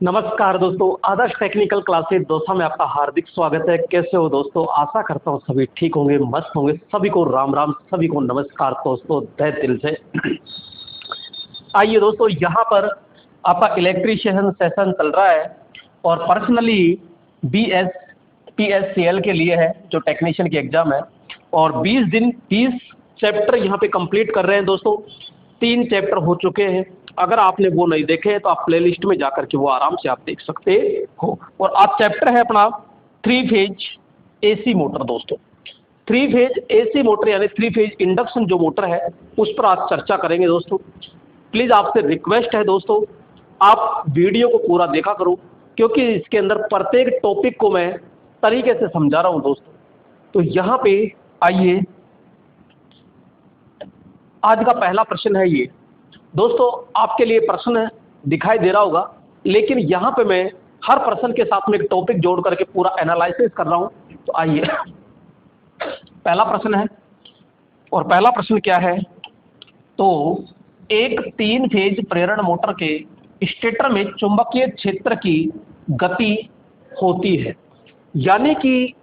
नमस्कार दोस्तों, आदर्श technical classes दोस्तों में आपका हार्दिक स्वागत है। कैसे हो दोस्तों? आशा करता हूँ सभी ठीक होंगे, मस्त होंगे। सभी को राम राम, सभी को नमस्कार दोस्तों, तहे दिल से। आइए दोस्तों, यहाँ पर आपका इलेक्ट्रीशियन सेशन चल रहा है और पर्सनली BSPSCL के लिए है, जो टेक्नीशियन की एग्जाम है। और 20 दिन 30 चैप्टर यहाँ पे कंप्लीट कर रहे हैं दोस्तों। 3 चैप्टर हो चुके हैं। अगर आपने वो नहीं देखे तो आप प्लेलिस्ट में जाकर के वो आराम से आप देख सकते हो। और आज चैप्टर है अपना 3 फेज AC मोटर दोस्तों। 3 फेज AC मोटर यानी 3 फेज इंडक्शन जो मोटर है उस पर आज चर्चा करेंगे दोस्तों। प्लीज़ आपसे रिक्वेस्ट है दोस्तों, आप वीडियो को पूरा देखा करो, क्योंकि इसके अंदर प्रत्येक टॉपिक को मैं तरीके से समझा रहा हूँ दोस्तों। तो यहाँ पे आइए, आज का पहला प्रश्न है ये दोस्तों। आपके लिए प्रश्न दिखाई दे रहा होगा, लेकिन यहाँ पे मैं हर प्रश्न के साथ में एक टॉपिक जोड़ करके पूरा एनालिसिस कर रहा हूँ। तो आइए, पहला प्रश्न है, और पहला प्रश्न क्या है? तो एक 3 फेज प्रेरण मोटर के स्टेटर में चुंबकीय क्षेत्र की गति होती है, यानी कि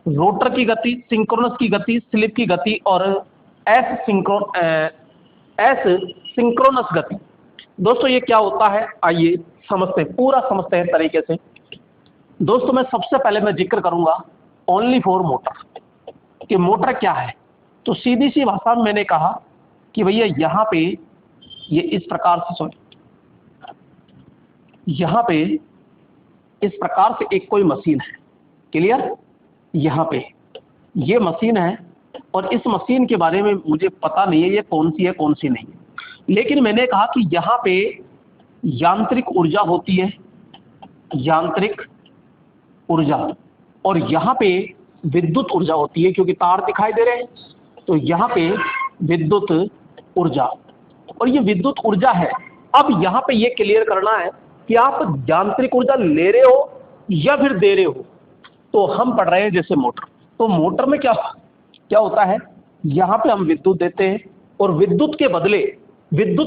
रोटर की गति, सिंक्रोनस की गति, स्लिप की गति और एस सिंक्रोनस गति। दोस्तों ये क्या होता है, आइए समझते हैं, पूरा समझते हैं तरीके से। दोस्तों मैं सबसे पहले मैं जिक्र करूंगा ओनली फॉर मोटर कि मोटर क्या है। तो सीधी सी भाषा में मैंने कहा कि भैया यहाँ पे ये इस प्रकार से, यहाँ पे इस प्रकार से एक कोई मशीन है। क्लियर? यहाँ पे ये मशीन है और इस मशीन के बारे में मुझे पता नहीं है ये कौन सी है कौन सी नहीं है, लेकिन मैंने कहा कि यहाँ पे यांत्रिक ऊर्जा होती है, यांत्रिक ऊर्जा, और यहाँ पे विद्युत ऊर्जा होती है, क्योंकि तार दिखाई दे रहे हैं। तो यहाँ पे विद्युत ऊर्जा, और ये विद्युत ऊर्जा है। अब यहाँ पे ये क्लियर करना है कि आप यांत्रिक ऊर्जा ले रहे हो या फिर दे रहे हो। तो हम पढ़ रहे हैं जैसे मोटर, तो मोटर में क्या होता है, यहाँ पे हम विद्युत देते हैं और विद्युत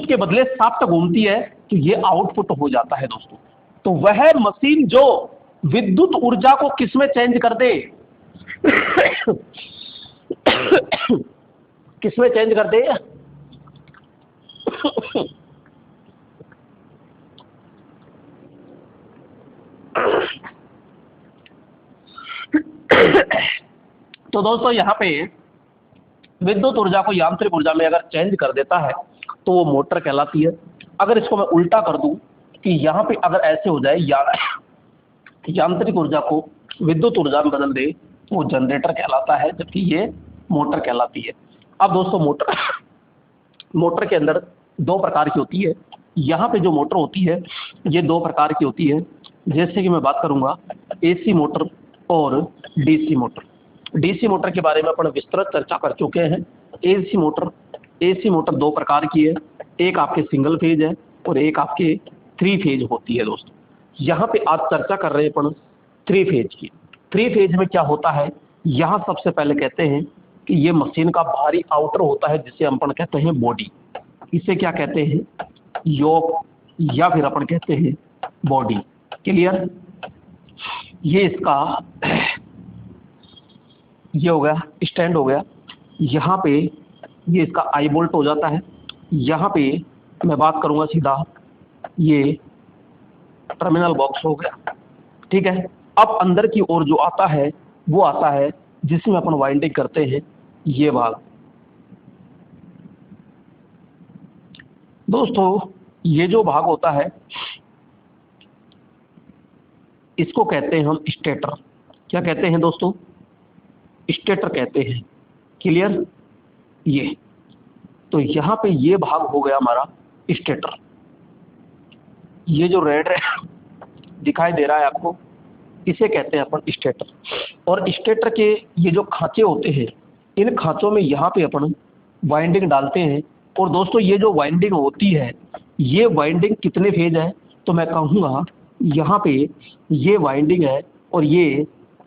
के बदले शाफ्ट घूमती है, तो ये आउटपुट हो जाता है दोस्तों। तो वह मशीन जो विद्युत ऊर्जा को किस में चेंज कर दे किस में चेंज कर दे तो दोस्तों यहाँ पे विद्युत ऊर्जा को यांत्रिक ऊर्जा में अगर चेंज कर देता है तो वो मोटर कहलाती है। अगर इसको मैं उल्टा कर दूं कि यहाँ पे अगर ऐसे हो जाए, यांत्रिक ऊर्जा को विद्युत ऊर्जा में बदल दे, तो वो जनरेटर कहलाता है, जबकि ये मोटर कहलाती है। अब दोस्तों मोटर के अंदर 2 प्रकार की होती है। यहाँ पे जो मोटर होती है ये 2 प्रकार की होती है। जैसे कि मैं बात करूँगा AC मोटर और DC मोटर। DC मोटर के बारे में अपन विस्तृत चर्चा कर चुके हैं। AC मोटर 2 प्रकार की है, एक आपके सिंगल फेज है और एक आपके 3 फेज होती है दोस्तों। यहाँ पे आज चर्चा कर रहे हैं अपन 3 फेज की। 3 फेज में क्या होता है, यहाँ सबसे पहले कहते हैं कि ये मशीन का बाहरी आउटर होता है, जिसे अपन कहते हैं बॉडी। इसे क्या कहते हैं, योक, या फिर अपन कहते हैं बॉडी। क्लियर? ये इसका ये हो गया, स्टैंड हो गया। यहाँ पे ये इसका आई बोल्ट हो जाता है। यहाँ पे मैं बात करूँगा सीधा, ये टर्मिनल बॉक्स हो गया। ठीक है? अब अंदर की ओर जो आता है वो आता है जिसमें अपन वाइंडिंग करते हैं, ये भाग। दोस्तों ये जो भाग होता है इसको कहते हैं हम स्टेटर। क्या कहते हैं दोस्तों? स्टेटर कहते हैं। क्लियर? ये तो यहाँ पे ये भाग हो गया हमारा स्टेटर। ये जो रेड दिखाई दे रहा है आपको, इसे कहते हैं अपन स्टेटर। और स्टेटर के ये जो खांचे होते हैं, इन खांचों में यहाँ पे अपन वाइंडिंग डालते हैं। और दोस्तों ये जो वाइंडिंग होती है, ये वाइंडिंग कितने फेज है, तो मैं कहूँगा यहाँ पे ये वाइंडिंग है और ये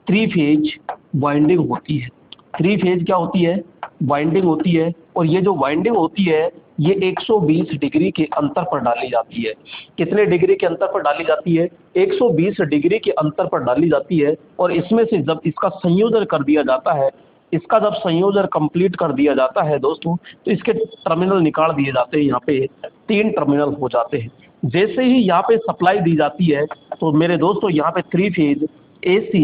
3 फेज वाइंडिंग होती है। 3 फेज क्या होती है, वाइंडिंग होती है, और ये जो वाइंडिंग होती है ये 120 डिग्री के अंतर पर डाली जाती है। कितने डिग्री के अंतर पर डाली जाती है? 120 डिग्री के अंतर पर डाली जाती है। और इसमें से जब इसका संयोजन कर दिया जाता है, इसका जब संयोजन कंप्लीट कर दिया जाता है दोस्तों, तो इसके टर्मिनल निकाल दिए जाते हैं। यहाँ पे 3 टर्मिनल हो जाते हैं। जैसे ही यहाँ पे सप्लाई दी जाती है तो मेरे दोस्तों यहाँ पे 3 फेज AC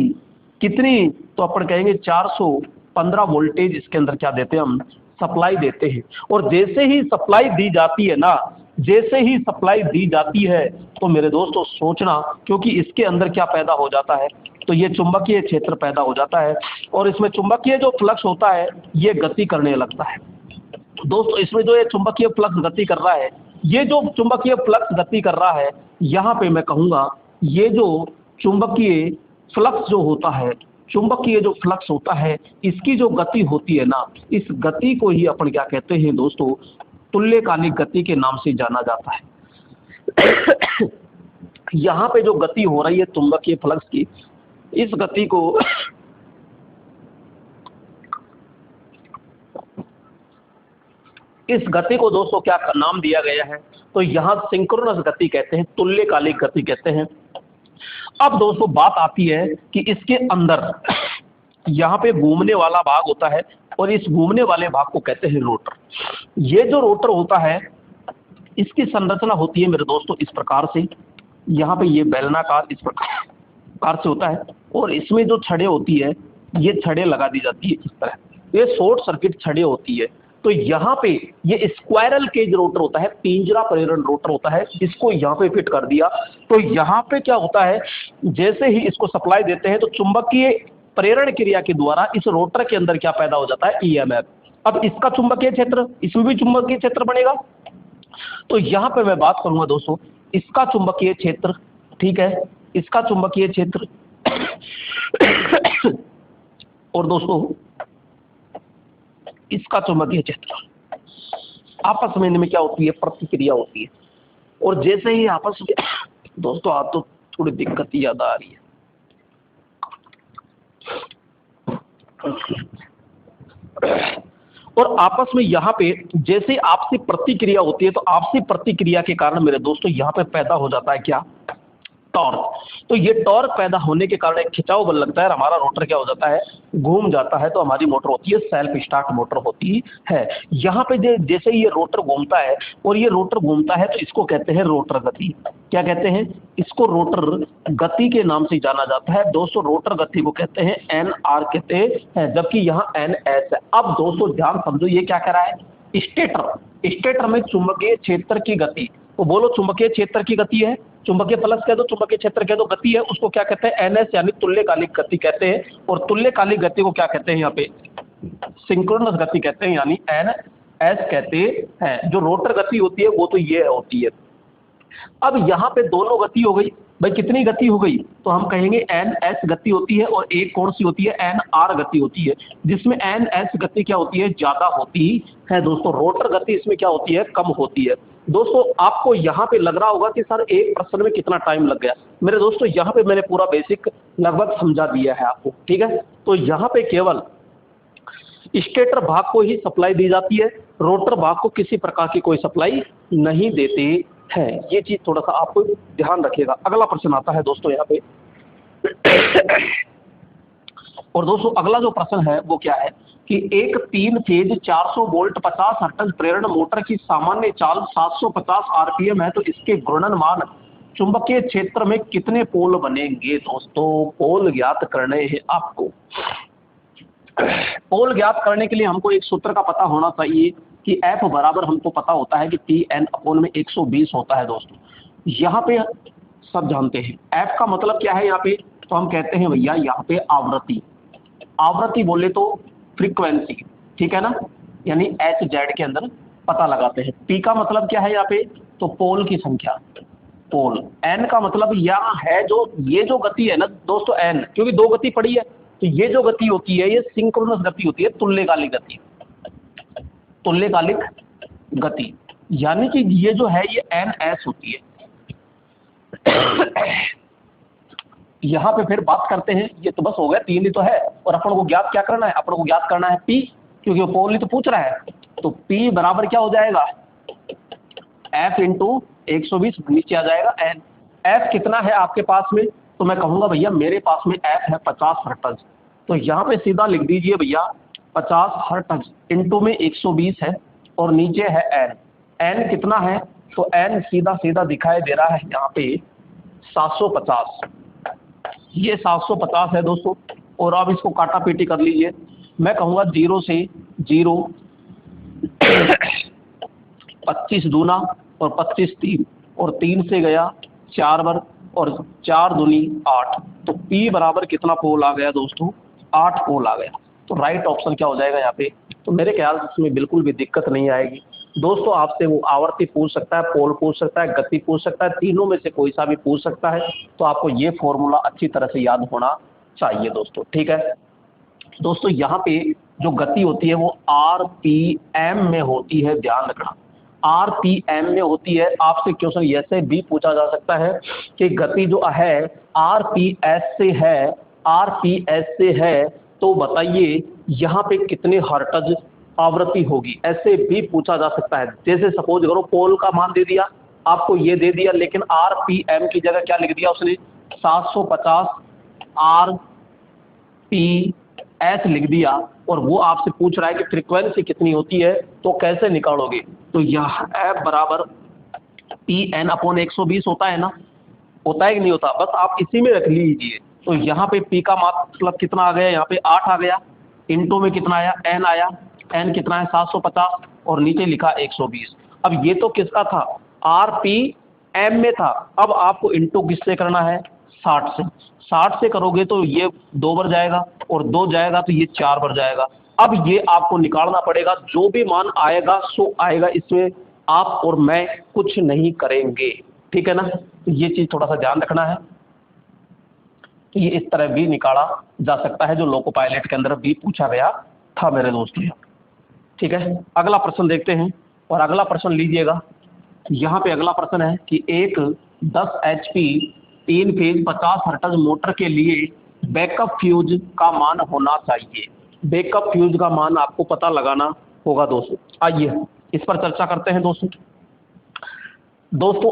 कितनी, तो अपन कहेंगे 415 वोल्टेज इसके अंदर क्या देते हैं हम, सप्लाई देते हैं। और जैसे ही सप्लाई दी जाती है ना, जैसे ही सप्लाई दी जाती है तो मेरे दोस्तों सोचना, क्योंकि इसके अंदर क्या पैदा हो जाता है, तो ये चुंबकीय क्षेत्र पैदा हो जाता है और इसमें चुंबकीय जो फ्लक्स होता है ये गति करने लगता है। दोस्तों इसमें जो ये चुंबकीय फ्लक्स गति कर रहा है, ये जो चुंबकीय फ्लक्स गति कर रहा है, यहाँ पे मैं कहूँगा ये जो चुंबकीय फ्लक्स जो होता है, चुंबकीय जो फ्लक्स होता है, इसकी जो गति होती है ना, इस गति को ही अपन क्या कहते हैं दोस्तों, तुल्यकालिक गति के नाम से जाना जाता है। यहाँ पे जो गति हो रही है चुंबकीय फ्लक्स की, इस गति को दोस्तों क्या नाम दिया गया है, तो यहाँ सिंक्रोनस गति कहते हैं, तुल्यकालिक गति कहते हैं। अब दोस्तों बात आती है कि इसके अंदर यहाँ पे घूमने वाला भाग होता है और इस घूमने वाले भाग को कहते हैं रोटर। ये जो रोटर होता है इसकी संरचना होती है मेरे दोस्तों इस प्रकार से, यहाँ पे ये बेलनाकार इस प्रकार से होता है और इसमें जो छड़ें होती है ये छड़ें लगा दी जाती है इस तरह, ये शॉर्ट सर्किट छड़ें होती है। तो यहाँ पे ये स्क्वायरल केज रोटर होता है, पिंजरा प्रेरण रोटर होता है, इसको यहाँ पे फिट कर दिया। तो यहाँ पे क्या होता है, जैसे ही इसको सप्लाई देते हैं तो चुंबकीय प्रेरण क्रिया के द्वारा इस रोटर के अंदर क्या पैदा हो जाता है, EMF। अब इसका चुंबकीय क्षेत्र, इसमें भी चुंबकीय क्षेत्र बनेगा। तो यहाँ पे मैं बात करूंगा दोस्तों इसका चुंबकीय क्षेत्र, ठीक है, इसका चुंबकीय क्षेत्र और दोस्तों इसका चुंबकीय क्षेत्र, आपस में इनमें क्या होती है, प्रतिक्रिया होती है। और जैसे ही आपस में दोस्तों आप तो थोड़ी दिक्कत ही ज्यादा आ रही है, और आपस में यहाँ पे जैसे आपसी प्रतिक्रिया होती है, तो आपसी प्रतिक्रिया के कारण मेरे दोस्तों यहाँ पे पैदा हो जाता है क्या, टॉर्क। तो ये टॉर्क पैदा होने के कारण एक खिंचाव बल लगता है, हमारा रोटर क्या हो जाता है, घूम जाता है। तो हमारी मोटर होती है सेल्फ स्टार्ट मोटर होती है। यहाँ पे जैसे ये रोटर घूमता है और ये रोटर घूमता है तो इसको कहते हैं रोटर गति। क्या कहते हैं, इसको रोटर गति के नाम से जाना जाता है दोस्तों। रोटर गति को कहते हैं NR कहते हैं, जबकि यहाँ NS है। अब दोस्तों ध्यान समझो ये क्या कह रहा है, स्टेटर में चुंबकीय क्षेत्र की गति, तो बोलो चुंबकीय क्षेत्र की गति है, चुंबकीय फ्लक्स कह दो, चुंबकीय क्षेत्र कह दो, गति है, उसको क्या कहते हैं, NS यानी तुल्यकालिक गति कहते हैं। और तुल्यकालिक गति को क्या कहते हैं, यहाँ पे सिंक्रोनस गति कहते हैं, यानी NS कहते हैं। जो रोटर गति होती है वो तो ये होती है। अब यहाँ पे दोनों गति हो गई भाई, कितनी गति हो गई, तो हम कहेंगे NS गति होती है और एक कौन सी होती है, NR गति होती है, जिसमें NS गति क्या होती है, ज्यादा होती है दोस्तों। रोटर गति इसमें क्या होती है, कम होती है। दोस्तों आपको यहाँ पे लग रहा होगा कि सर एक प्रश्न में कितना टाइम लग गया। मेरे दोस्तों यहाँ पे मैंने पूरा बेसिक लगभग समझा दिया है आपको, ठीक है। तो यहाँ पे केवल स्टेटर भाग को ही सप्लाई दी जाती है, रोटर भाग को किसी प्रकार की कोई सप्लाई नहीं देते हैं। ये चीज थोड़ा सा आपको ध्यान रखिएगा। अगला प्रश्न आता है दोस्तों यहाँ पे और दोस्तों अगला जो प्रश्न है वो क्या है कि एक 3 फेज 400 वोल्ट 50 हर्ट्ज प्रेरण मोटर की सामान्य चाल 750 RPM है, तो इसके घूर्णनमान चुंबकीय क्षेत्र में कितने पोल बनेंगे। दोस्तों पोल ज्ञात करने हैं आपको। पोल ज्ञात करने के लिए हमको एक सूत्र का पता होना चाहिए कि F बराबर हमको पता होता है कि Tn/120 होता है दोस्तों। यहाँ पे सब जानते हैं F का मतलब क्या है यहाँ पे, तो हम कहते हैं भैया यहाँ पे आवृत्ति, आवृत्ति बोले तो फ्रीक्वेंसी, ठीक है ना, यानी HZ के अंदर पता लगाते हैं। P का मतलब क्या है यहाँ पे, तो पोल की संख्या, पोल। N का मतलब यहाँ है जो ये जो गति है ना दोस्तों, N क्योंकि 2 गति पड़ी है, तो ये जो गति होती है ये सिंक्रोनस गति होती है, तुल्यकालिक गति, तुल्यकालिक गति, यानी कि ये जो है ये NS होती है। यहाँ पे फिर बात करते हैं, ये तो बस हो गया, 3 ही तो है, और अपन को ज्ञात क्या करना है, अपन को ज्ञात करना है P, क्योंकि वो पोल ही तो पूछ रहा है। तो P बराबर क्या हो जाएगा, F इंटू 120, नीचे आ जाएगा N। F कितना है आपके पास में, तो मैं कहूंगा भैया मेरे पास में F है 50 हर्ट्ज, तो यहाँ पे सीधा लिख दीजिए भैया 50 हर्ट्ज इंटू में 120 है और नीचे है N। N कितना है, तो N सीधा सीधा दिखाई दे रहा है यहाँ पे 750, ये 750 है दोस्तों। और अब इसको काटा पीटी कर लीजिए, मैं कहूँगा 0 से 0, 25 दूना और 25 3, और 3 से गया 4 बर और 4 दूनी 8, तो P बराबर कितना पोल आ गया दोस्तों, 8 पोल आ गया। तो राइट ऑप्शन क्या हो जाएगा यहाँ पे, तो मेरे ख्याल से इसमें बिल्कुल भी दिक्कत नहीं आएगी दोस्तों। आपसे वो आवर्ती पूछ सकता है, पोल पूछ सकता है, गति पूछ सकता है, तीनों में से कोई सा भी पूछ सकता है। तो आपको ये फॉर्मूला अच्छी तरह से याद होना चाहिए दोस्तों, ठीक है दोस्तों। यहाँ पे जो गति होती है वो RPM में होती है, ध्यान रखना RPM में होती है। आपसे क्वेश्चन ऐसे भी पूछा जा सकता है कि गति जो है RPS से है, RPS से है, तो बताइए यहाँ पे कितने हर्ट्ज आवृत्ति होगी, ऐसे भी पूछा जा सकता है। जैसे सपोज करो पोल का मान दे दिया, आपको ये दे दिया, लेकिन RPM की जगह क्या लिख दिया उसने, 750 RPS लिख दिया, और वो आपसे पूछ रहा है कि फ्रीक्वेंसी कितनी होती है, तो कैसे निकालोगे। तो यह F बराबर PN अपॉन 120 होता है ना, होता है कि नहीं होता, बस आप इसी में रख लीजिए। तो यहाँ पे P का मतलब कितना आ गया, यहाँ पे 8 आ गया, इंटू में कितना आया, N आया, N कितना है 750, और नीचे लिखा 120। अब ये तो किसका था, RPM में था, अब आपको इंटू किससे करना है, 60 से। 60 से करोगे तो ये 2 बार जाएगा, और 2 जाएगा तो ये 4 बार जाएगा। अब ये आपको निकालना पड़ेगा, जो भी मान आएगा सो आएगा, इसमें आप और मैं कुछ नहीं करेंगे, ठीक है ना। तो ये चीज थोड़ा सा ध्यान रखना है कि ये इस तरह भी निकाला जा सकता है, जो लोको पायलट के अंदर भी पूछा गया था मेरे दोस्तों, ठीक है। अगला प्रश्न देखते हैं, और अगला प्रश्न लीजिएगा। यहाँ पे अगला प्रश्न है कि एक 10 HP 3 फेज 50 हर्ट्ज मोटर के लिए बैकअप फ्यूज का मान होना चाहिए। बैकअप फ्यूज का मान आपको पता लगाना होगा दोस्तों। आइए इस पर चर्चा करते हैं दोस्तों।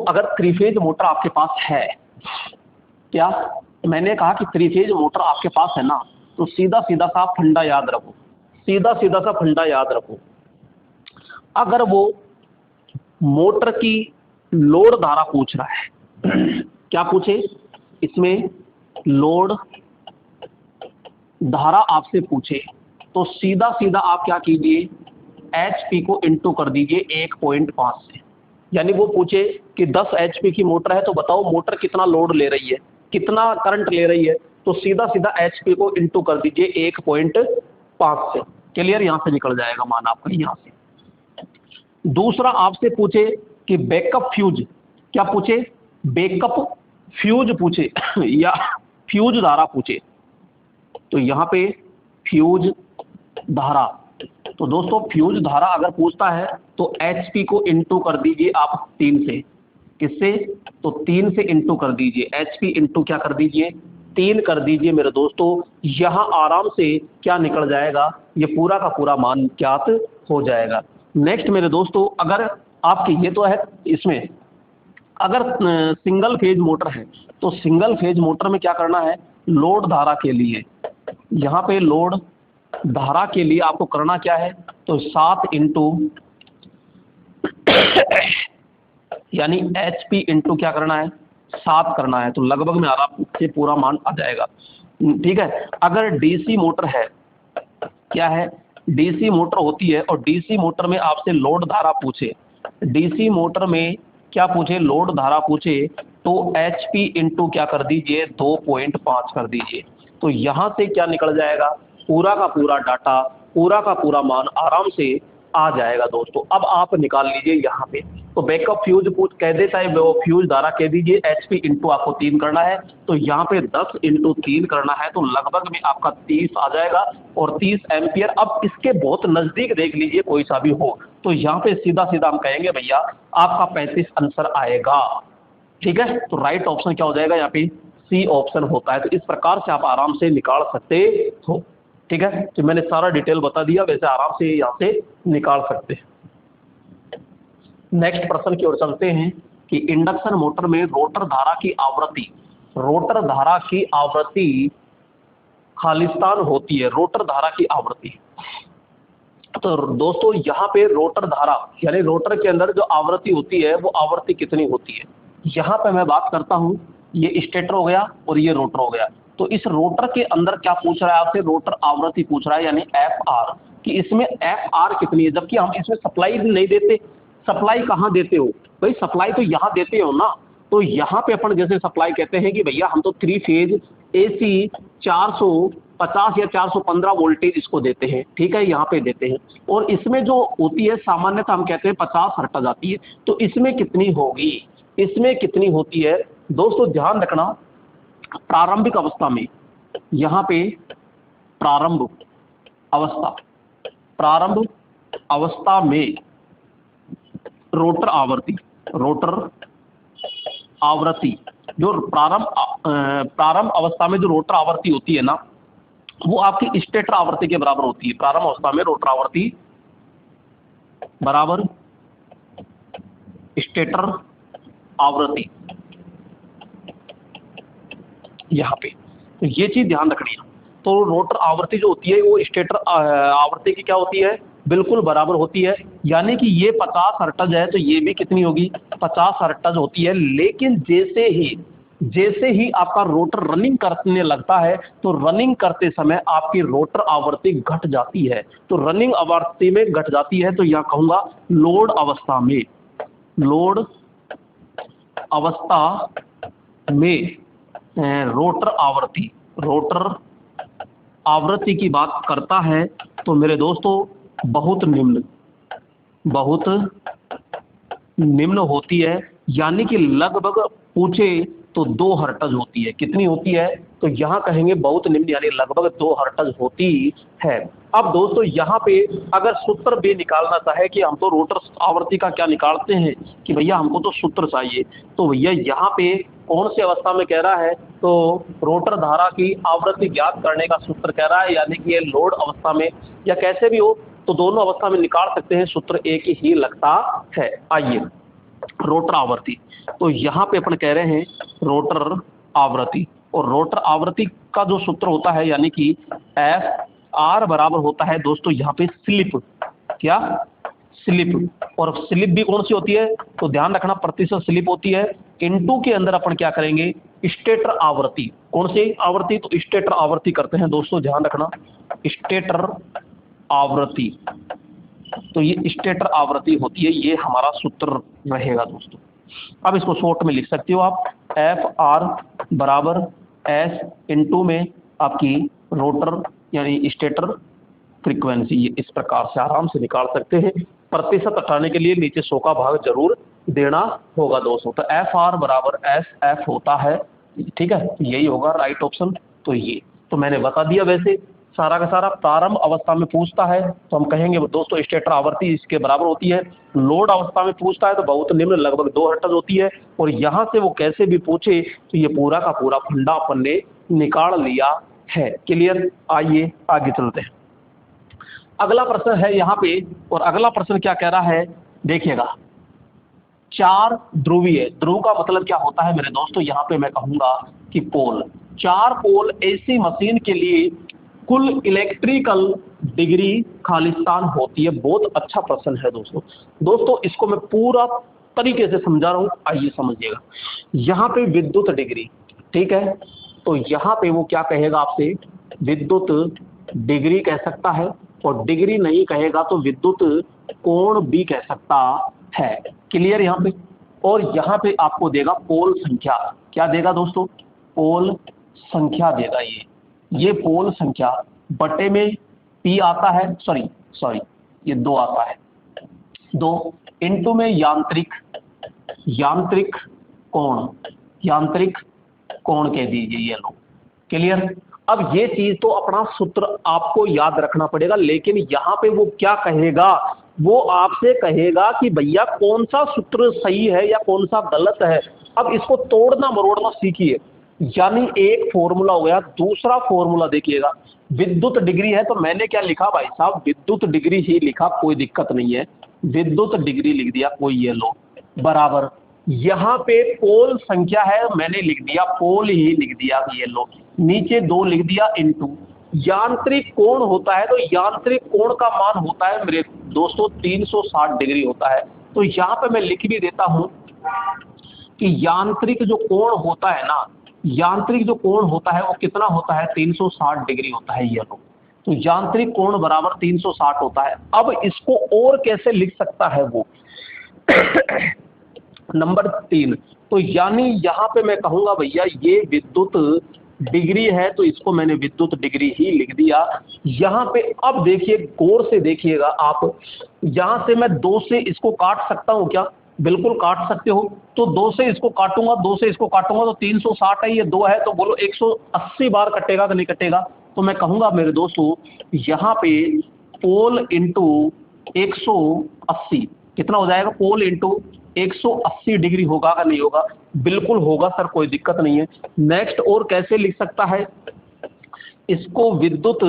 अगर 3 फेज मोटर आपके पास है, क्या मैंने कहा कि 3 फेज मोटर आपके पास है ना, तो सीधा सीधा सा फंडा याद रखो, सीधा सीधा सा फंडा याद रखो। अगर वो मोटर की लोड धारा पूछ रहा है, क्या पूछे, इसमें लोड धारा आपसे पूछे, तो सीधा सीधा आप क्या कीजिए, HP को इंटू कर दीजिए 1.5 से। यानी वो पूछे कि 10 HP की मोटर है, तो बताओ मोटर कितना लोड ले रही है, कितना करंट ले रही है, तो सीधा सीधा HP को इंटू कर दीजिए 1.5 से। क्लियर, यहां से निकल जाएगा मान आपका यहां से। दूसरा आपसे पूछे कि बैकअप फ्यूज, क्या पूछे, बैकअप फ्यूज पूछे या फ्यूज धारा पूछे, तो यहाँ पे फ्यूज धारा, तो दोस्तों फ्यूज धारा अगर पूछता है तो HP को इंटू कर दीजिए आप 3 से। किससे, तो 3 से इंटू कर दीजिए, HP इंटू क्या कर दीजिए, 3 कर दीजिए मेरे दोस्तों। यहाँ आराम से क्या निकल जाएगा, ये पूरा का पूरा मान ज्ञात हो जाएगा। नेक्स्ट मेरे दोस्तों, अगर आपकी ये तो है, इसमें अगर सिंगल फेज मोटर है, तो सिंगल फेज मोटर में क्या करना है, लोड धारा के लिए, यहाँ पे लोड धारा के लिए आपको करना क्या है, तो 7 इंटू यानी HP इंटू क्या करना है, 7 करना है, तो लगभग में आराम से पूरा मान आ जाएगा, ठीक है। अगर DC मोटर है, क्या है, DC मोटर होती है, और DC मोटर में आपसे लोड धारा पूछे, DC मोटर में क्या पूछे, लोड धारा पूछे, तो HP इंटू क्या कर दीजिए 2.5 कर दीजिए। तो यहाँ से क्या निकल जाएगा, पूरा का पूरा डाटा, पूरा का पूरा मान आराम से आ जाएगा दोस्तों। अब आप निकाल लीजिए यहाँ पे, तो बैकअप फ्यूज पूछ कह देता है, वो फ्यूज धारा कह दीजिए HP इंटू आपको 3 करना है, तो यहाँ पे 10 इंटू 3 करना है, तो लगभग में आपका 30 आ जाएगा, और 30 एम्पियर। अब इसके बहुत नजदीक देख लीजिए कोई सा भी हो, तो यहाँ पे सीधा सीधा हम कहेंगे भैया आपका 35 आंसर आएगा, ठीक है। तो राइट ऑप्शन क्या हो जाएगा, यहाँ पे C ऑप्शन होता है। तो इस प्रकार से आप आराम से निकाल सकते हो, ठीक है, तो मैंने सारा डिटेल बता दिया, वैसे आराम से यहाँ से निकाल सकते हैं। नेक्स्ट प्रश्न की ओर चलते हैं कि इंडक्शन मोटर में रोटर धारा की आवृत्ति, रोटर धारा की आवृत्ति खालिस्तान होती है, रोटर धारा की आवृत्ति। तो दोस्तों यहाँ पे रोटर धारा यानी रोटर के अंदर जो आवृत्ति होती है वो आवृत्ति कितनी होती है, यहाँ पे मैं बात करता हूँ। ये स्टेटर हो गया और ये रोटर हो गया। तो इस रोटर के अंदर क्या पूछ रहा है आपसे, रोटर आवृत्ति पूछ रहा है, यानी एफ आर, कि इसमें एफ आर कितनी है, जबकि हम इसमें सप्लाई नहीं देते। सप्लाई कहाँ देते हो भाई, सप्लाई तो यहाँ देते हो ना। तो यहाँ पे अपन जैसे सप्लाई कहते हैं कि भैया हम तो 3 फेज एसी 450 या 415 वोल्टेज इसको देते हैं, ठीक है, यहाँ पे देते हैं। और इसमें जो होती है सामान्यतः हम कहते हैं 50 हर्ट्ज आती है। तो इसमें कितनी होगी, इसमें कितनी होती है दोस्तों, ध्यान रखना। प्रारंभिक अवस्था में, यहाँ पे प्रारंभ अवस्था में रोटर आवृत्ति जो प्रारंभ अवस्था में जो रोटर आवृत्ति होती है ना, वो आपकी स्टेटर आवृत्ति के बराबर होती है। प्रारंभ अवस्था में रोटर आवृत्ति बराबर स्टेटर आवृत्ति, यहाँ पे तो ये चीज ध्यान रखनी है। तो रोटर आवृत्ति जो होती है वो स्टेटर आवृत्ति की क्या होती है, बिल्कुल बराबर होती है। यानी कि ये 50 हर्ट्ज है तो ये भी कितनी होगी, 50 हर्ट्ज होती है। लेकिन जैसे ही आपका रोटर रनिंग करने लगता है तो रनिंग करते समय आपकी रोटर आवृत्ति घट जाती है। तो रनिंग आवृत्ति में घट जाती है, तो यह कहूंगा लोड अवस्था में रोटर आवृत्ति की बात करता है तो मेरे दोस्तों बहुत निम्न होती है। यानी कि लगभग पूछे तो 2 हर्ट्ज होती है। कितनी होती है, तो यहाँ कहेंगे बहुत निम्न, यानी लगभग 2 हर्ट्ज होती है। अब दोस्तों यहाँ पे अगर सूत्र भी निकालना चाहे कि हम तो रोटर आवृत्ति का क्या निकालते हैं कि भैया हमको तो सूत्र चाहिए, तो भैया यहाँ पे कौन सी अवस्था में कह रहा है, तो रोटर धारा की आवृत्ति ज्ञात करने का सूत्र कह रहा है। यानी कि ये लोड अवस्था में या कैसे भी हो तो दोनों अवस्था में निकाल सकते हैं, सूत्र एक ही लगता है। आइए रोटर आवृत्ति, तो यहाँ पे अपन कह रहे हैं रोटर आवृत्ति, और रोटर आवृत्ति का जो सूत्र होता है यानी कि एफ आर बराबर होता है दोस्तों यहाँ पे स्लिप, क्या स्लिप, और स्लिप भी कौन सी होती है, तो ध्यान रखना प्रतिशत स्लिप होती है। इनटू के अंदर अपन क्या करेंगे, स्टेटर आवृत्ति, कौन सी आवृत्ति, तो स्टेटर आवृत्ति करते हैं दोस्तों, ध्यान रखना स्टेटर आवृत्ति। तो ये स्टेटर आवृत्ति होती है, ये हमारा सूत्र रहेगा दोस्तों। अब इसको शॉर्ट में लिख सकते हो आप, एफ आर बराबर एस इनटू में आपकी रोटर यानी स्टेटर फ्रीक्वेंसी। ये इस प्रकार से आराम से निकाल सकते हैं। प्रतिशत हटाने के लिए नीचे 100 का भाग जरूर देना होगा दोस्तों। तो एफ आर बराबर एस एफ होता है, ठीक है, यही होगा राइट ऑप्शन। तो ये तो मैंने बता दिया। वैसे सारा का सारा प्रारंभ अवस्था में पूछता है तो हम कहेंगे दोस्तों स्टेटर आवृत्ति इसके बराबर होती है। लोड अवस्था में पूछता है तो बहुत निम्न लगभग 2 हर्ट्ज होती है। और यहाँ से वो कैसे भी पूछे तो ये पूरा का पूरा फंडा अपन ने निकाल लिया है। क्लियर, आइए आगे चलते हैं। अगला प्रश्न है यहाँ पे, और अगला प्रश्न क्या कह रहा है देखिएगा, 4 ध्रुवीय, ध्रुव का मतलब क्या होता है मेरे दोस्तों, यहाँ पे मैं कहूंगा कि पोल, 4 पोल एसी मशीन के लिए कुल इलेक्ट्रिकल डिग्री खालिस्तान होती है। बहुत अच्छा प्रश्न है दोस्तों इसको मैं पूरा तरीके से समझा रहा हूँ, आइए समझिएगा। यहाँ पे विद्युत डिग्री, ठीक है, तो यहाँ पे वो क्या कहेगा आपसे, विद्युत डिग्री कह सकता है, और डिग्री नहीं कहेगा तो विद्युत कोण भी कह सकता है। क्लियर यहाँ पे। और यहाँ पे आपको देगा पोल संख्या, क्या देगा दोस्तों, पोल संख्या देगा। ये पोल संख्या बटे में पी आता है, सॉरी ये 2 आता है, 2 इनटू में यांत्रिक कोण कह दीजिए, ये लो। क्लियर। अब ये चीज तो अपना सूत्र आपको याद रखना पड़ेगा, लेकिन यहाँ पे वो क्या कहेगा, वो आपसे कहेगा कि भैया कौन सा सूत्र सही है या कौन सा गलत है। अब इसको तोड़ना मरोड़ना सीखिए। यानी एक फॉर्मूला हो गया। दूसरा फॉर्मूला देखिएगा, विद्युत डिग्री है तो मैंने क्या लिखा भाई साहब, विद्युत डिग्री ही लिखा, कोई दिक्कत नहीं है, विद्युत डिग्री लिख दिया, कोई ये लो, बराबर यहाँ पे पोल संख्या है मैंने लिख दिया, पोल ही लिख दिया, ये लो, नीचे 2 लिख दिया, इनटू यांत्रिक कोण होता है, तो यांत्रिक कोण का मान होता है मेरे दोस्तों 360 डिग्री होता है। तो यहाँ पे मैं लिख भी देता हूं कि यांत्रिक जो कोण होता है ना, यांत्रिक जो कोण होता है वो कितना होता है, 360 डिग्री होता है, ये लो। तो यांत्रिक कोण बराबर 360 होता है। अब इसको और कैसे लिख सकता है वो नंबर 3, तो यानी यहां पे मैं कहूंगा भैया ये विद्युत डिग्री है, तो इसको मैंने विद्युत डिग्री ही लिख दिया। यहां पे अब देखिए, गौर से देखिएगा आप, यहां से मैं 2 से इसको काट सकता हूं क्या, बिल्कुल काट सकते हो। तो 2 से इसको काटूंगा, 2 से इसको काटूंगा तो 360 है, ये 2 है, तो बोलो 180 बार कटेगा कि नहीं कटेगा। तो मैं कहूंगा मेरे दोस्तों यहाँ पे पोल इंटू 180 कितना हो जाएगा, पोल इंटू 180 डिग्री होगा का नहीं होगा, बिल्कुल होगा सर, कोई दिक्कत नहीं है। नेक्स्ट और कैसे लिख सकता है इसको, विद्युत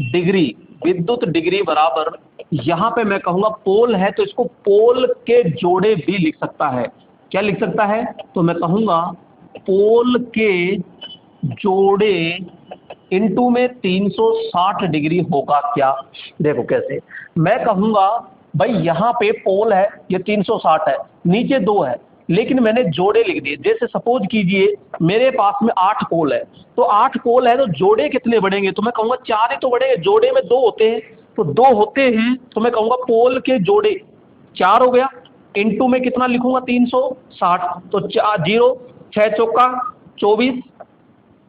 डिग्री, विद्युत डिग्री बराबर यहां पे मैं कहूंगा पोल है तो इसको पोल के जोड़े भी लिख सकता है। क्या लिख सकता है, तो मैं कहूंगा पोल के जोड़े इनटू में 360 डिग्री होगा क्या। देखो कैसे, मैं कहूंगा भाई यहां पे पोल है, ये 360 है, नीचे 2 है, लेकिन मैंने जोड़े लिख दिए। जैसे सपोज कीजिए मेरे पास में 8 पोल है, तो 8 पोल है तो जोड़े कितने बढ़ेंगे, तो मैं कहूंगा 4 ही तो बढ़ेंगे, जोड़े में 2 होते हैं, तो 2 होते हैं, तो मैं कहूंगा पोल के जोड़े 4 हो गया, इनटू में कितना लिखूंगा 360, तो 0 6 चौका 24,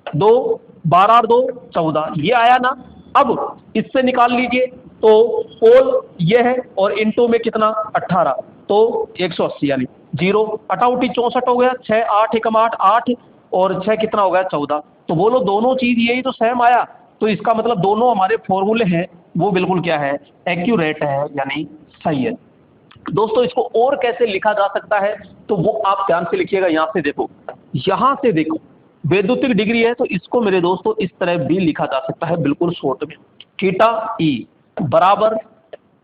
2 12 और 2 14, ये आया ना। अब इससे निकाल लीजिए, तो पोल ये है और इनटू में कितना 18, तो 180, यानी 0 अटाउटी 64 हो गया, 6 8 एकम 8 8 और 6 कितना हो गया 14। तो बोलो दोनों चीज यही तो सेम आया, तो इसका मतलब दोनों हमारे फॉर्मूले हैं वो बिल्कुल क्या है, एक्यूरेट है, यानी सही है। दोस्तों इसको और कैसे लिखा जा सकता है, तो वो आप ध्यान से लिखिएगा। यहाँ से देखो, यहाँ से देखो, वैद्युतिक डिग्री है तो इसको मेरे दोस्तों इस तरह भी लिखा जा सकता है, बिल्कुल शॉर्ट में, थीटा ई बराबर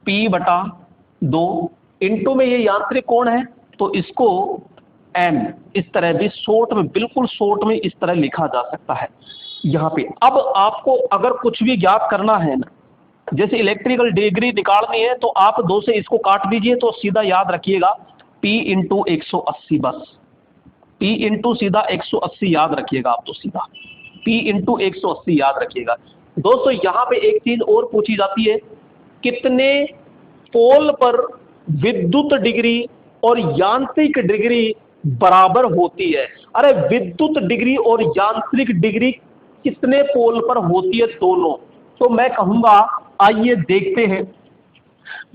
P/2 इनटू में ये यांत्रिक कोण है तो इसको m इस तरह भी शॉर्ट में, बिल्कुल शॉर्ट में इस तरह लिखा जा सकता है यहाँ पे। अब आपको अगर कुछ भी ज्ञात करना है ना, जैसे इलेक्ट्रिकल डिग्री निकालनी है, तो आप 2 से इसको काट दीजिए, तो सीधा याद रखिएगा P इंटू 180, बस P इंटू सीधा 180 याद रखिएगा आप, तो सीधा P इंटू 180 याद रखिएगा। दोस्तों यहाँ पे एक चीज और पूछी जाती है, कितने पोल पर विद्युत डिग्री और यांत्रिक डिग्री बराबर होती है। अरे विद्युत डिग्री और यांत्रिक डिग्री कितने पोल पर होती है दोनों, तो मैं कहूंगा आइए देखते हैं।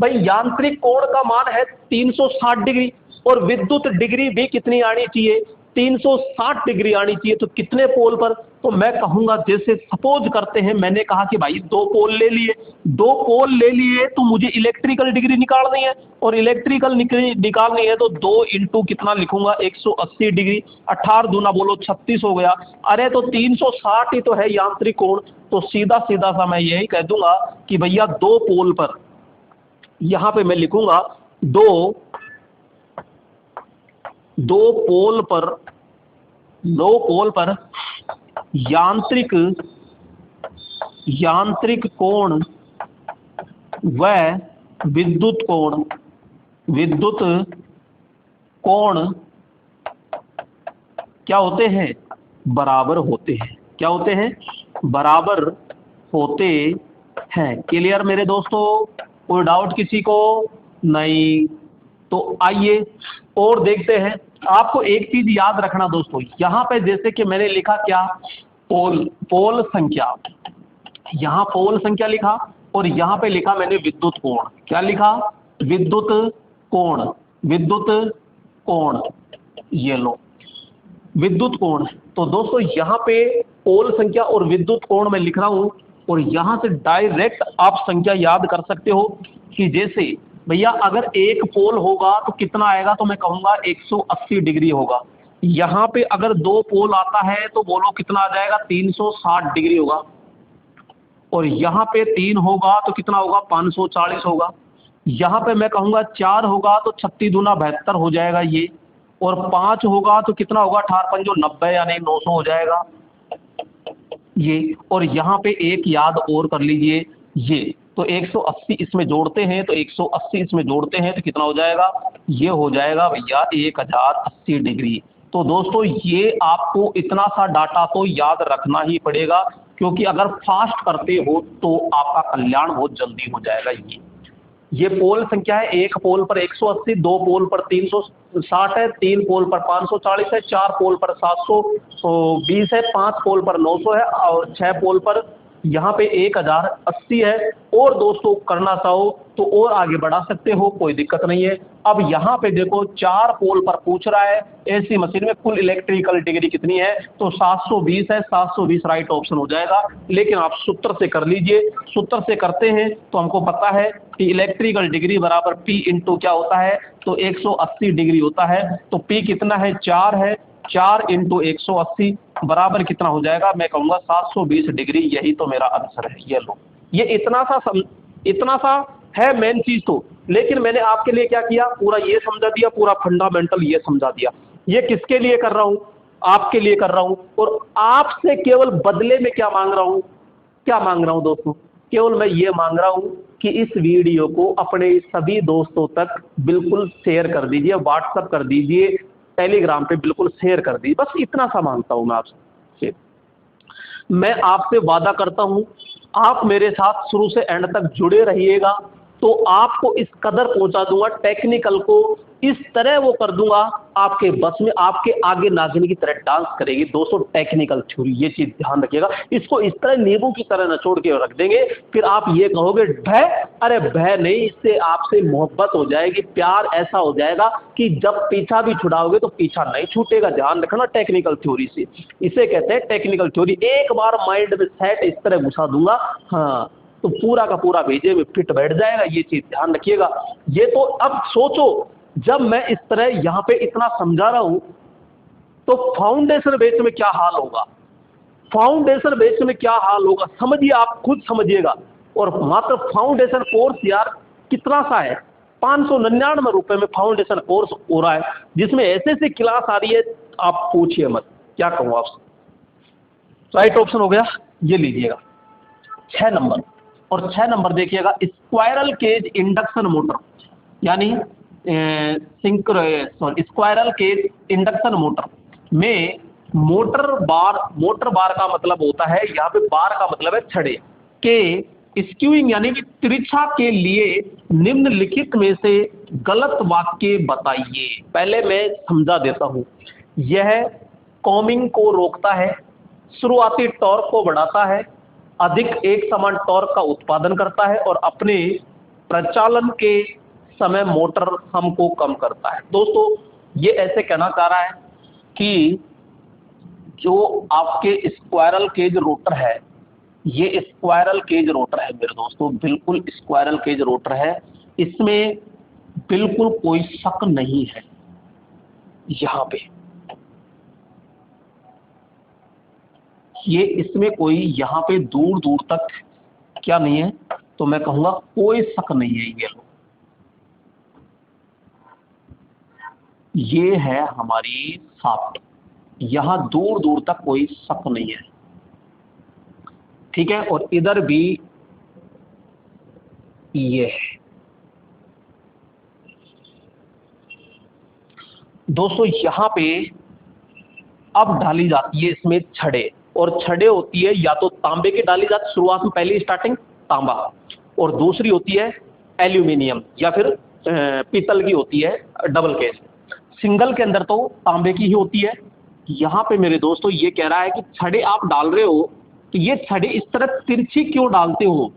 भाई यांत्रिक कोण का मान है 360 डिग्री और विद्युत डिग्री भी कितनी आनी चाहिए, 360 डिग्री आनी चाहिए, तो कितने पोल पर, तो मैं कहूंगा जैसे सपोज करते हैं, मैंने कहा कि भाई 2 पोल ले लिए, 2 पोल ले लिए तो मुझे इलेक्ट्रिकल डिग्री निकालनी है, और इलेक्ट्रिकल निकालनी है तो 2 इंटू कितना लिखूंगा 180 डिग्री, 18 दूना बोलो 36 हो गया। अरे तो 360 ही तो है यांत्रिक कोण, तो सीधा सीधा सा मैं यही कह दूंगा कि भैया 2 पोल पर, यहां पे मैं लिखूंगा 2 पोल पर यांत्रिक कोण व विद्युत कोण क्या होते हैं, बराबर होते हैं। क्या होते हैं, बराबर होते हैं। क्लियर मेरे दोस्तों, कोई डाउट किसी को नहीं, तो आइए और देखते हैं। आपको एक चीज याद रखना दोस्तों, यहां पे जैसे कि मैंने लिखा क्या, पोल संख्या, यहां पोल संख्या लिखा और यहां पे लिखा मैंने विद्युत कोण। क्या लिखा, विद्युत कोण, ये लो विद्युत कोण। तो दोस्तों यहां पे पोल संख्या और विद्युत कोण मैं लिख रहा हूं, और यहां से डायरेक्ट आप संख्या याद कर सकते हो कि जैसे भैया अगर एक पोल होगा तो कितना आएगा, तो मैं कहूंगा 180 डिग्री होगा। यहाँ पे अगर 2 पोल आता है तो बोलो कितना आ जाएगा, 360 डिग्री होगा। और यहाँ पे 3 होगा तो कितना होगा, 540 होगा। यहाँ पे मैं कहूँगा 4 होगा तो 36 दूना 72 हो जाएगा ये। और 5 होगा तो कितना होगा, 18 पंजो 90 यानी 900 हो जाएगा ये। और यहाँ पे एक याद और कर लीजिए, ये तो 180 इसमें जोड़ते हैं तो 180 इसमें जोड़ते हैं तो कितना हो जाएगा, ये हो जाएगा भैया 1080 डिग्री। तो दोस्तों ये आपको इतना सा डाटा तो याद रखना ही पड़ेगा, क्योंकि अगर फास्ट करते हो तो आपका कल्याण बहुत जल्दी हो जाएगा। ये पोल संख्या है, एक पोल पर 180, 2 पोल पर 360 है, 3 पोल पर 540 है, 4 पोल पर 720 है, 5 पोल पर 900 है और 6 पोल पर यहाँ पे 1080 है। और दोस्तों करना चाहो तो और आगे बढ़ा सकते हो, कोई दिक्कत नहीं है। अब यहाँ पे देखो 4 पोल पर पूछ रहा है एसी मशीन में कुल इलेक्ट्रिकल डिग्री कितनी है, तो 720 है, 720 राइट ऑप्शन हो जाएगा। लेकिन आप सूत्र से कर लीजिए, सूत्र से करते हैं तो हमको पता है कि इलेक्ट्रिकल डिग्री बराबर P इंटू क्या होता है, तो 180 डिग्री होता है। तो P कितना है, 4 है, 4 इंटू 180 बराबर कितना हो जाएगा, मैं कहूँगा 720 डिग्री। यही तो मेरा आंसर है। ये लो, ये इतना सा है मेन चीज तो। लेकिन मैंने आपके लिए क्या किया, पूरा ये समझा दिया, पूरा फंडामेंटल ये समझा दिया। ये किसके लिए कर रहा हूं, आपके लिए कर रहा हूं। और आपसे केवल बदले में क्या मांग रहा हूं, क्या मांग रहा हूं दोस्तों, केवल मैं ये मांग रहा हूं कि इस वीडियो को अपने सभी दोस्तों तक बिल्कुल शेयर कर दीजिए, व्हाट्सएप कर दीजिए, टेलीग्राम पे बिल्कुल शेयर कर दीजिए। बस इतना सा मांगता हूं मैं आपसे। मैं आपसे वादा करता हूं, आप मेरे साथ शुरू से एंड तक जुड़े रहिएगा तो आपको इस कदर पहुंचा दूंगा, टेक्निकल को इस तरह वो कर दूंगा आपके बस में, आपके आगे नागिन की तरह डांस करेगी। दोस्तों टेक्निकल थ्योरी, ये चीज ध्यान रखिएगा, इसको इस तरह नींबू की तरह नचोड़ के रख देंगे, फिर आप ये कहोगे भय, अरे भय नहीं, इससे आपसे मोहब्बत हो जाएगी, प्यार ऐसा हो जाएगा कि जब पीछा भी छुड़ाओगे तो पीछा नहीं छूटेगा। ध्यान रखना टेक्निकल थ्योरी से, इसे कहते हैं टेक्निकल थ्योरी। एक बार माइंड में सेट इस तरह घुसा दूंगा, हाँ, तो पूरा का पूरा भेजे में फिट बैठ जाएगा। ये चीज ध्यान रखिएगा। ये तो अब सोचो, जब मैं इस तरह यहां पे इतना समझा रहा हूं तो फाउंडेशन बेस में क्या हाल होगा, फाउंडेशन बेस में क्या हाल होगा समझिए, आप खुद समझिएगा। और मात्र फाउंडेशन कोर्स यार कितना सा है, 599 रुपए में फाउंडेशन कोर्स हो रहा है, जिसमें ऐसे ऐसे क्लास आ रही है आप पूछिए मत, क्या कहूं आपसे। राइट ऑप्शन हो गया, ये लीजिएगा 6 नंबर। और 6 नंबर देखिएगा, स्क्वायरल केज इंडक्शन मोटर, यानी स्क्वायरल केज इंडक्शन मोटर में मोटर बार का मतलब होता है, यहाँ पे बार का मतलब है छड़े के स्क्यूइंग यानी कि तिरछा के लिए निम्नलिखित में से गलत वाक्य बताइए। पहले मैं समझा देता हूं। यह कॉमिंग को रोकता है, शुरुआती टॉर्क को बढ़ाता है, अधिक एक समान टॉर्क का उत्पादन करता है और अपने प्रचालन के समय मोटर हमको कम करता है। दोस्तों ये ऐसे कहना चाह रहा है कि जो आपके स्क्वायरल केज रोटर है, ये स्क्वायरल केज रोटर है मेरे दोस्तों, बिल्कुल स्क्वायरल केज रोटर है, इसमें बिल्कुल कोई शक नहीं है। यहां पे ये इसमें कोई यहां पे दूर दूर तक क्या नहीं है, तो मैं कहूंगा कोई शक नहीं है। ये है हमारी शाफ्ट, यहां दूर दूर तक कोई शक नहीं है, ठीक है। और इधर भी ये है। दोस्तों यहां पे अब डाली जाती है इसमें छड़े, और छड़े होती है या तो तांबे की डाली जाती है, शुरुआत में पहली स्टार्टिंग तांबा, और दूसरी होती है एल्यूमिनियम या फिर पीतल की होती है डबल केस। सिंगल के अंदर तो तांबे की ही होती है। यहां पे मेरे दोस्तों ये कह रहा है कि छड़े आप डाल रहे हो तो ये छड़े इस तरह तिरछी क्यों डालते हो,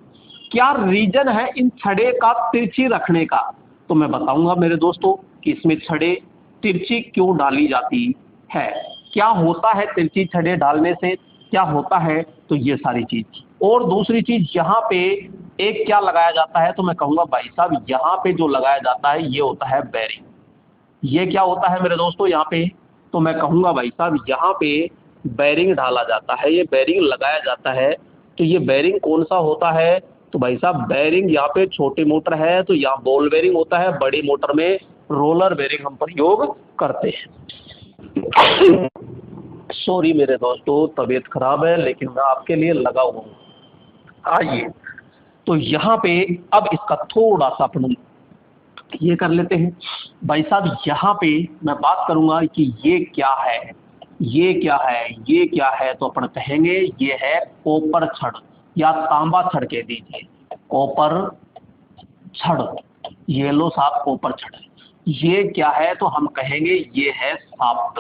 क्या रीजन है इन छड़े का तिरछी रखने का। तो मैं बताऊंगा मेरे दोस्तों कि इसमें छड़े तिरछी क्यों डाली जाती है, क्या होता है तिरछी छड़े डालने से, क्या होता है, तो ये सारी चीज। और दूसरी चीज यहाँ पे एक क्या लगाया जाता है, तो मैं कहूंगा भाई साहब यहाँ पे जो लगाया जाता है ये होता है बेरिंग। ये क्या होता है मेरे दोस्तों, यहाँ पे तो मैं कहूँगा भाई साहब यहाँ पे बेरिंग डाला जाता है, ये बेरिंग लगाया जाता है। तो ये बेरिंग कौन सा होता है? तो भाई साहब बेरिंग यहाँ पे छोटी मोटर है तो यहाँ बॉल बेरिंग होता है, बड़ी मोटर में रोलर बेरिंग हम प्रयोग करते हैं। सॉरी मेरे दोस्तों, तबीयत खराब है लेकिन मैं आपके लिए लगा हुआ हूँ। आइए, तो यहाँ पे अब इसका थोड़ा सा अपन ये कर लेते हैं। भाई साहब यहाँ पे मैं बात करूंगा कि ये क्या है, ये क्या है, ये क्या है, तो अपन कहेंगे ये है कॉपर छड़ या तांबा छड़ कह दीजिए, कॉपर छड़, ये लो साहब कॉपर छड़। ये क्या है? तो हम कहेंगे ये है शाफ्ट।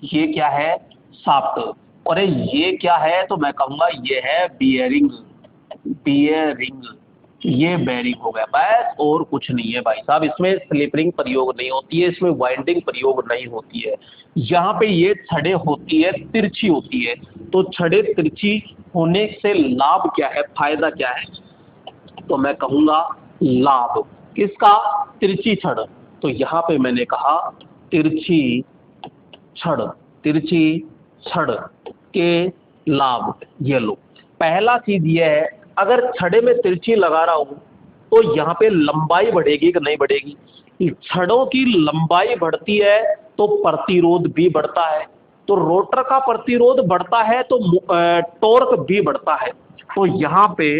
ये क्या है? शाफ्ट। और ये क्या है? तो मैं कहूंगा ये है बियरिंग। बियरिंग, ये बेरिंग हो गया बस, और कुछ नहीं है भाई साहब। इसमें स्लिपरिंग प्रयोग नहीं होती है, इसमें वाइंडिंग प्रयोग नहीं होती है। यहाँ पे ये छड़े होती है तिरछी होती है। तो छड़े तिरछी होने से लाभ क्या है, फायदा क्या है? तो मैं कहूंगा लाभ किसका? तिरछी छड़। तो यहाँ पे मैंने कहा तिरछी छड़, तिरछी छड़ के लाभ। ये लो, पहला चीज ये है, अगर छड़े में तिरछी लगा रहा हूं तो यहाँ पे लंबाई बढ़ेगी कि नहीं बढ़ेगी? छड़ों की लंबाई बढ़ती है तो प्रतिरोध भी बढ़ता है। तो रोटर का प्रतिरोध बढ़ता है तो टॉर्क भी बढ़ता है। तो यहाँ पे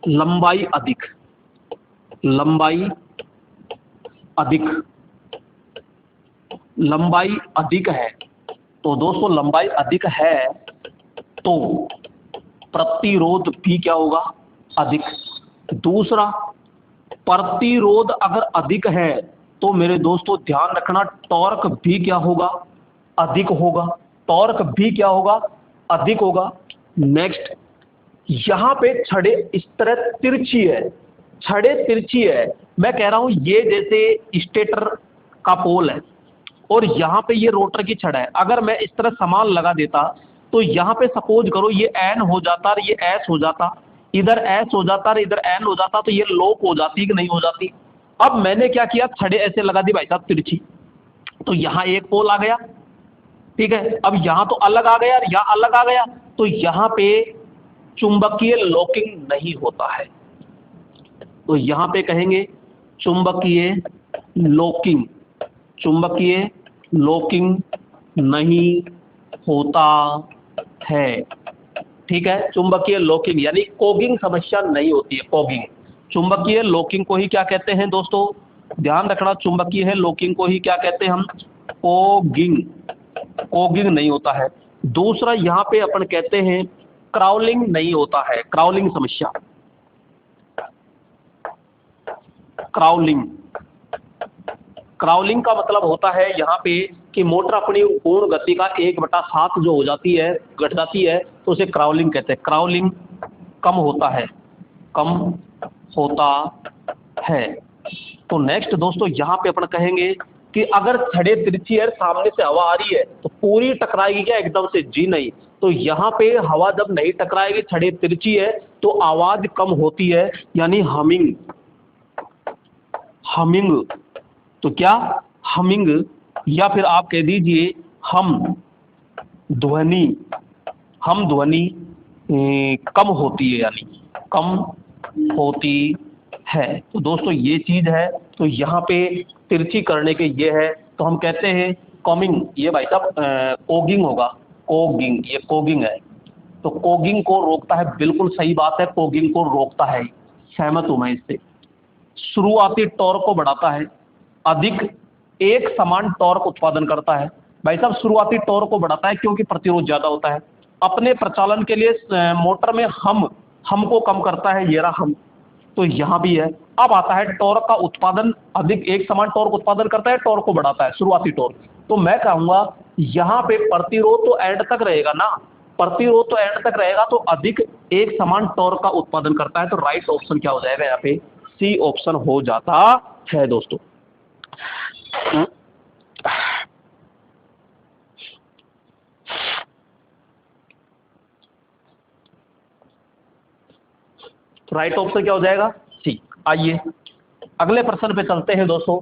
लंबाई अधिक, लंबाई अधिक, लंबाई अधिक है। तो दोस्तों लंबाई अधिक है तो प्रतिरोध भी क्या होगा? अधिक। दूसरा, प्रतिरोध अगर अधिक है तो मेरे दोस्तों ध्यान रखना टॉर्क भी क्या होगा? अधिक होगा। टॉर्क भी क्या होगा? अधिक होगा। नेक्स्ट, यहां पे छड़े इस तरह तिरछी है, छड़े तिरछी है। मैं कह रहा हूं ये जैसे स्टेटर का पोल है और यहाँ पे ये रोटर की छड़ है। अगर मैं इस तरह सामान लगा देता तो यहाँ पे सपोज करो ये एन हो जाता और ये एस हो जाता, इधर एस हो जाता और इधर एन हो जाता, तो ये लॉक हो जाती कि नहीं हो जाती? अब मैंने क्या किया, छड़े ऐसे लगा दी भाई साहब तिरछी, तो यहाँ एक पोल आ गया, ठीक है। अब यहाँ तो अलग आ गया और यहाँ अलग आ गया, तो यहाँ पे चुंबकीय लॉकिंग नहीं होता है। तो यहाँ पे कहेंगे चुंबकीय लॉकिंग, चुंबकीय लॉकिंग नहीं होता है, ठीक है। चुंबकीय लॉकिंग यानी कोगिंग समस्या नहीं होती है, कोगिंग। चुंबकीय लॉकिंग को ही क्या कहते हैं दोस्तों? ध्यान रखना, चुंबकीय है लॉकिंग को ही क्या कहते हैं हम? कोगिंग। कोगिंग नहीं होता है। दूसरा यहाँ पे अपन कहते हैं क्राउलिंग नहीं होता है, क्राउलिंग समस्या, क्राउलिंग। क्राउलिंग का मतलब होता है यहाँ पे कि मोटर अपनी पूर्ण गति का 1/7 जो हो जाती है, घट जाती है, तो उसे क्राउलिंग कहते हैं। क्राउलिंग कम होता है, कम होता है। तो नेक्स्ट दोस्तों यहाँ पे अपन कहेंगे कि अगर छड़े तिरछी है, सामने से हवा आ रही है तो पूरी टकराएगी क्या एकदम से? जी नहीं। तो यहाँ पे हवा जब नहीं टकराएगी, छड़े तिरछी है, तो आवाज कम होती है, यानी हमिंग, हमिंग। तो क्या? हमिंग, या फिर आप कह दीजिए हम ध्वनि, हम ध्वनि कम होती है, यानी कम होती है। तो दोस्तों ये चीज है। तो यहाँ पे तिरछी करने के ये है, तो हम कहते हैं कमिंग, ये भाई साहब कोगिंग होगा, कोगिंग, ये कोगिंग है। तो कोगिंग को रोकता है, बिल्कुल सही बात है, कोगिंग को रोकता है, सहमत हूं मैं इससे। शुरुआती टॉर्क को बढ़ाता है, अधिक एक समान टॉर्क उत्पादन करता है। भाई साहब शुरुआती टॉर्क को बढ़ाता है क्योंकि प्रतिरोध ज्यादा होता है। अपने प्रचालन के लिए मोटर में हम को कम करता है, ये रहा हम। तो यहाँ भी है। अब आता है टॉर्क का उत्पादन, अधिक एक समान टॉर्क उत्पादन करता है, टॉर्क को बढ़ाता है, शुरुआती टॉर्क। तो मैं कहूंगा यहाँ पे प्रतिरोध तो एंड तक रहेगा ना, प्रतिरोध तो एंड तक रहेगा, तो अधिक एक समान टॉर्क का उत्पादन करता है। तो राइट ऑप्शन क्या हो जाएगा यहाँ पे? सी ऑप्शन हो जाता है दोस्तों। तो राइट ऑप्शन क्या हो जाएगा? सी। आइए अगले प्रश्न पे चलते हैं दोस्तों।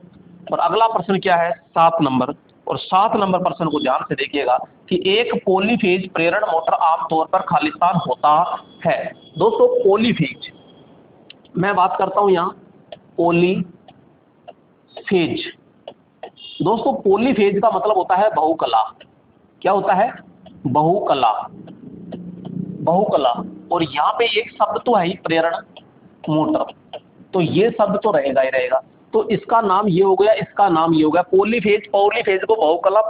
और अगला प्रश्न क्या है? 7 नंबर। और 7 नंबर प्रश्न को ध्यान से देखिएगा कि एक पॉलीफेज प्रेरण मोटर आमतौर पर खालिस्तान होता है। दोस्तों पॉलीफेज, मैं बात करता हूं यहां पॉलीफेज। दोस्तों पॉलीफेज का मतलब होता है बहुकला। क्या होता है? बहुकला। बहुकला। और यहाँ पे एक शब्द तो है ही प्रेरण मोटर, तो ये शब्द तो रहेगा ही रहेगा। तो इसका नाम ये हो गया, इसका नाम ये हो गया पॉलीफेज। पॉलीफेज को बहुकला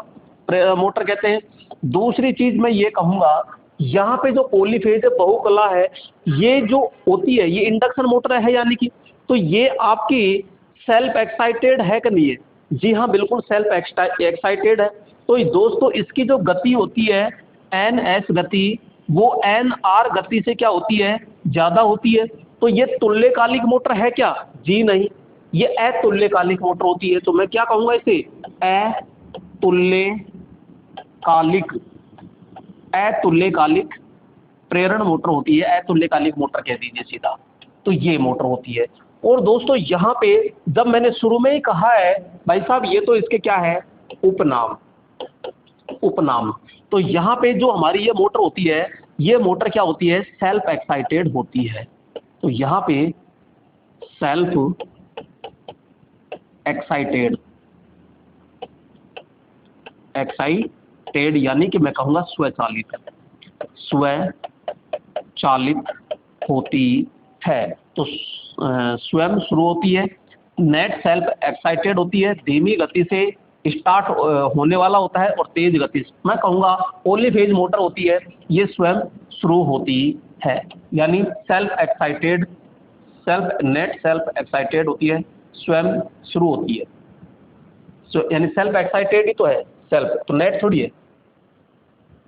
मोटर कहते हैं। दूसरी चीज मैं ये कहूंगा, यहाँ पे जो पॉलीफेज बहुकला है, ये जो होती है ये इंडक्शन मोटर है यानी कि, तो ये आपकी सेल्फ एक्साइटेड है कि नहीं है? जी हाँ, बिल्कुल सेल्फ एक्साइटेड है। तो दोस्तों इसकी जो गति होती है एन एस गति, वो एन आर गति से क्या होती है? ज्यादा होती है। तो ये तुल्यकालिक मोटर है क्या? जी नहीं, ये अतुल्यकालिक मोटर होती है। तो मैं क्या कहूंगा इसे? अतुल्यकालिक। अतुल्यकालिक प्रेरण मोटर होती है, अतुल्यकालिक मोटर कह दीजिए सीधा। तो ये मोटर होती है। और दोस्तों यहाँ पे जब मैंने शुरू में ही कहा है भाई साहब, ये तो इसके क्या है? उपनाम। उपनाम। तो यहाँ पे जो हमारी ये मोटर होती है, ये मोटर क्या होती है? सेल्फ एक्साइटेड होती है। तो यहाँ पे सेल्फ एक्साइटेड, एक्साइटेड यानी कि मैं कहूंगा स्वचालित, स्वचालित होती है। तो स्वयं शुरू होती है। नेट सेल्फ एक्साइटेड होती है, धीमी गति से स्टार्ट होने वाला होता है और तेज गति से, मैं कहूंगा पॉलीफेज मोटर होती है, ये स्वयं शुरू होती है। यानी self excited, net self excited होती है, स्वयं शुरू होती है। यानी सेल्फ एक्साइटेड ही तो है, सेल्फ तो नेट थोड़ी है।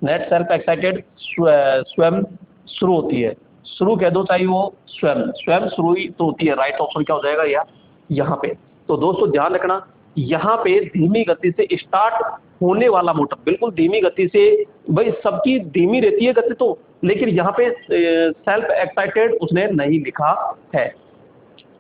नेट सेल्फ एक्साइटेड स्वयं शुरू होती है, शुरू कह दो चाहे वो स्वयं शुरू ही तो होती है। राइट ऑप्शन क्या हो जाएगा यार यहाँ पे? तो दोस्तों ध्यान रखना, यहाँ पे धीमी गति से स्टार्ट होने वाला मोटर, बिल्कुल धीमी गति से, भाई सबकी धीमी रहती है गति तो, लेकिन यहाँ पे सेल्फ एक्साइटेड उसने नहीं लिखा है।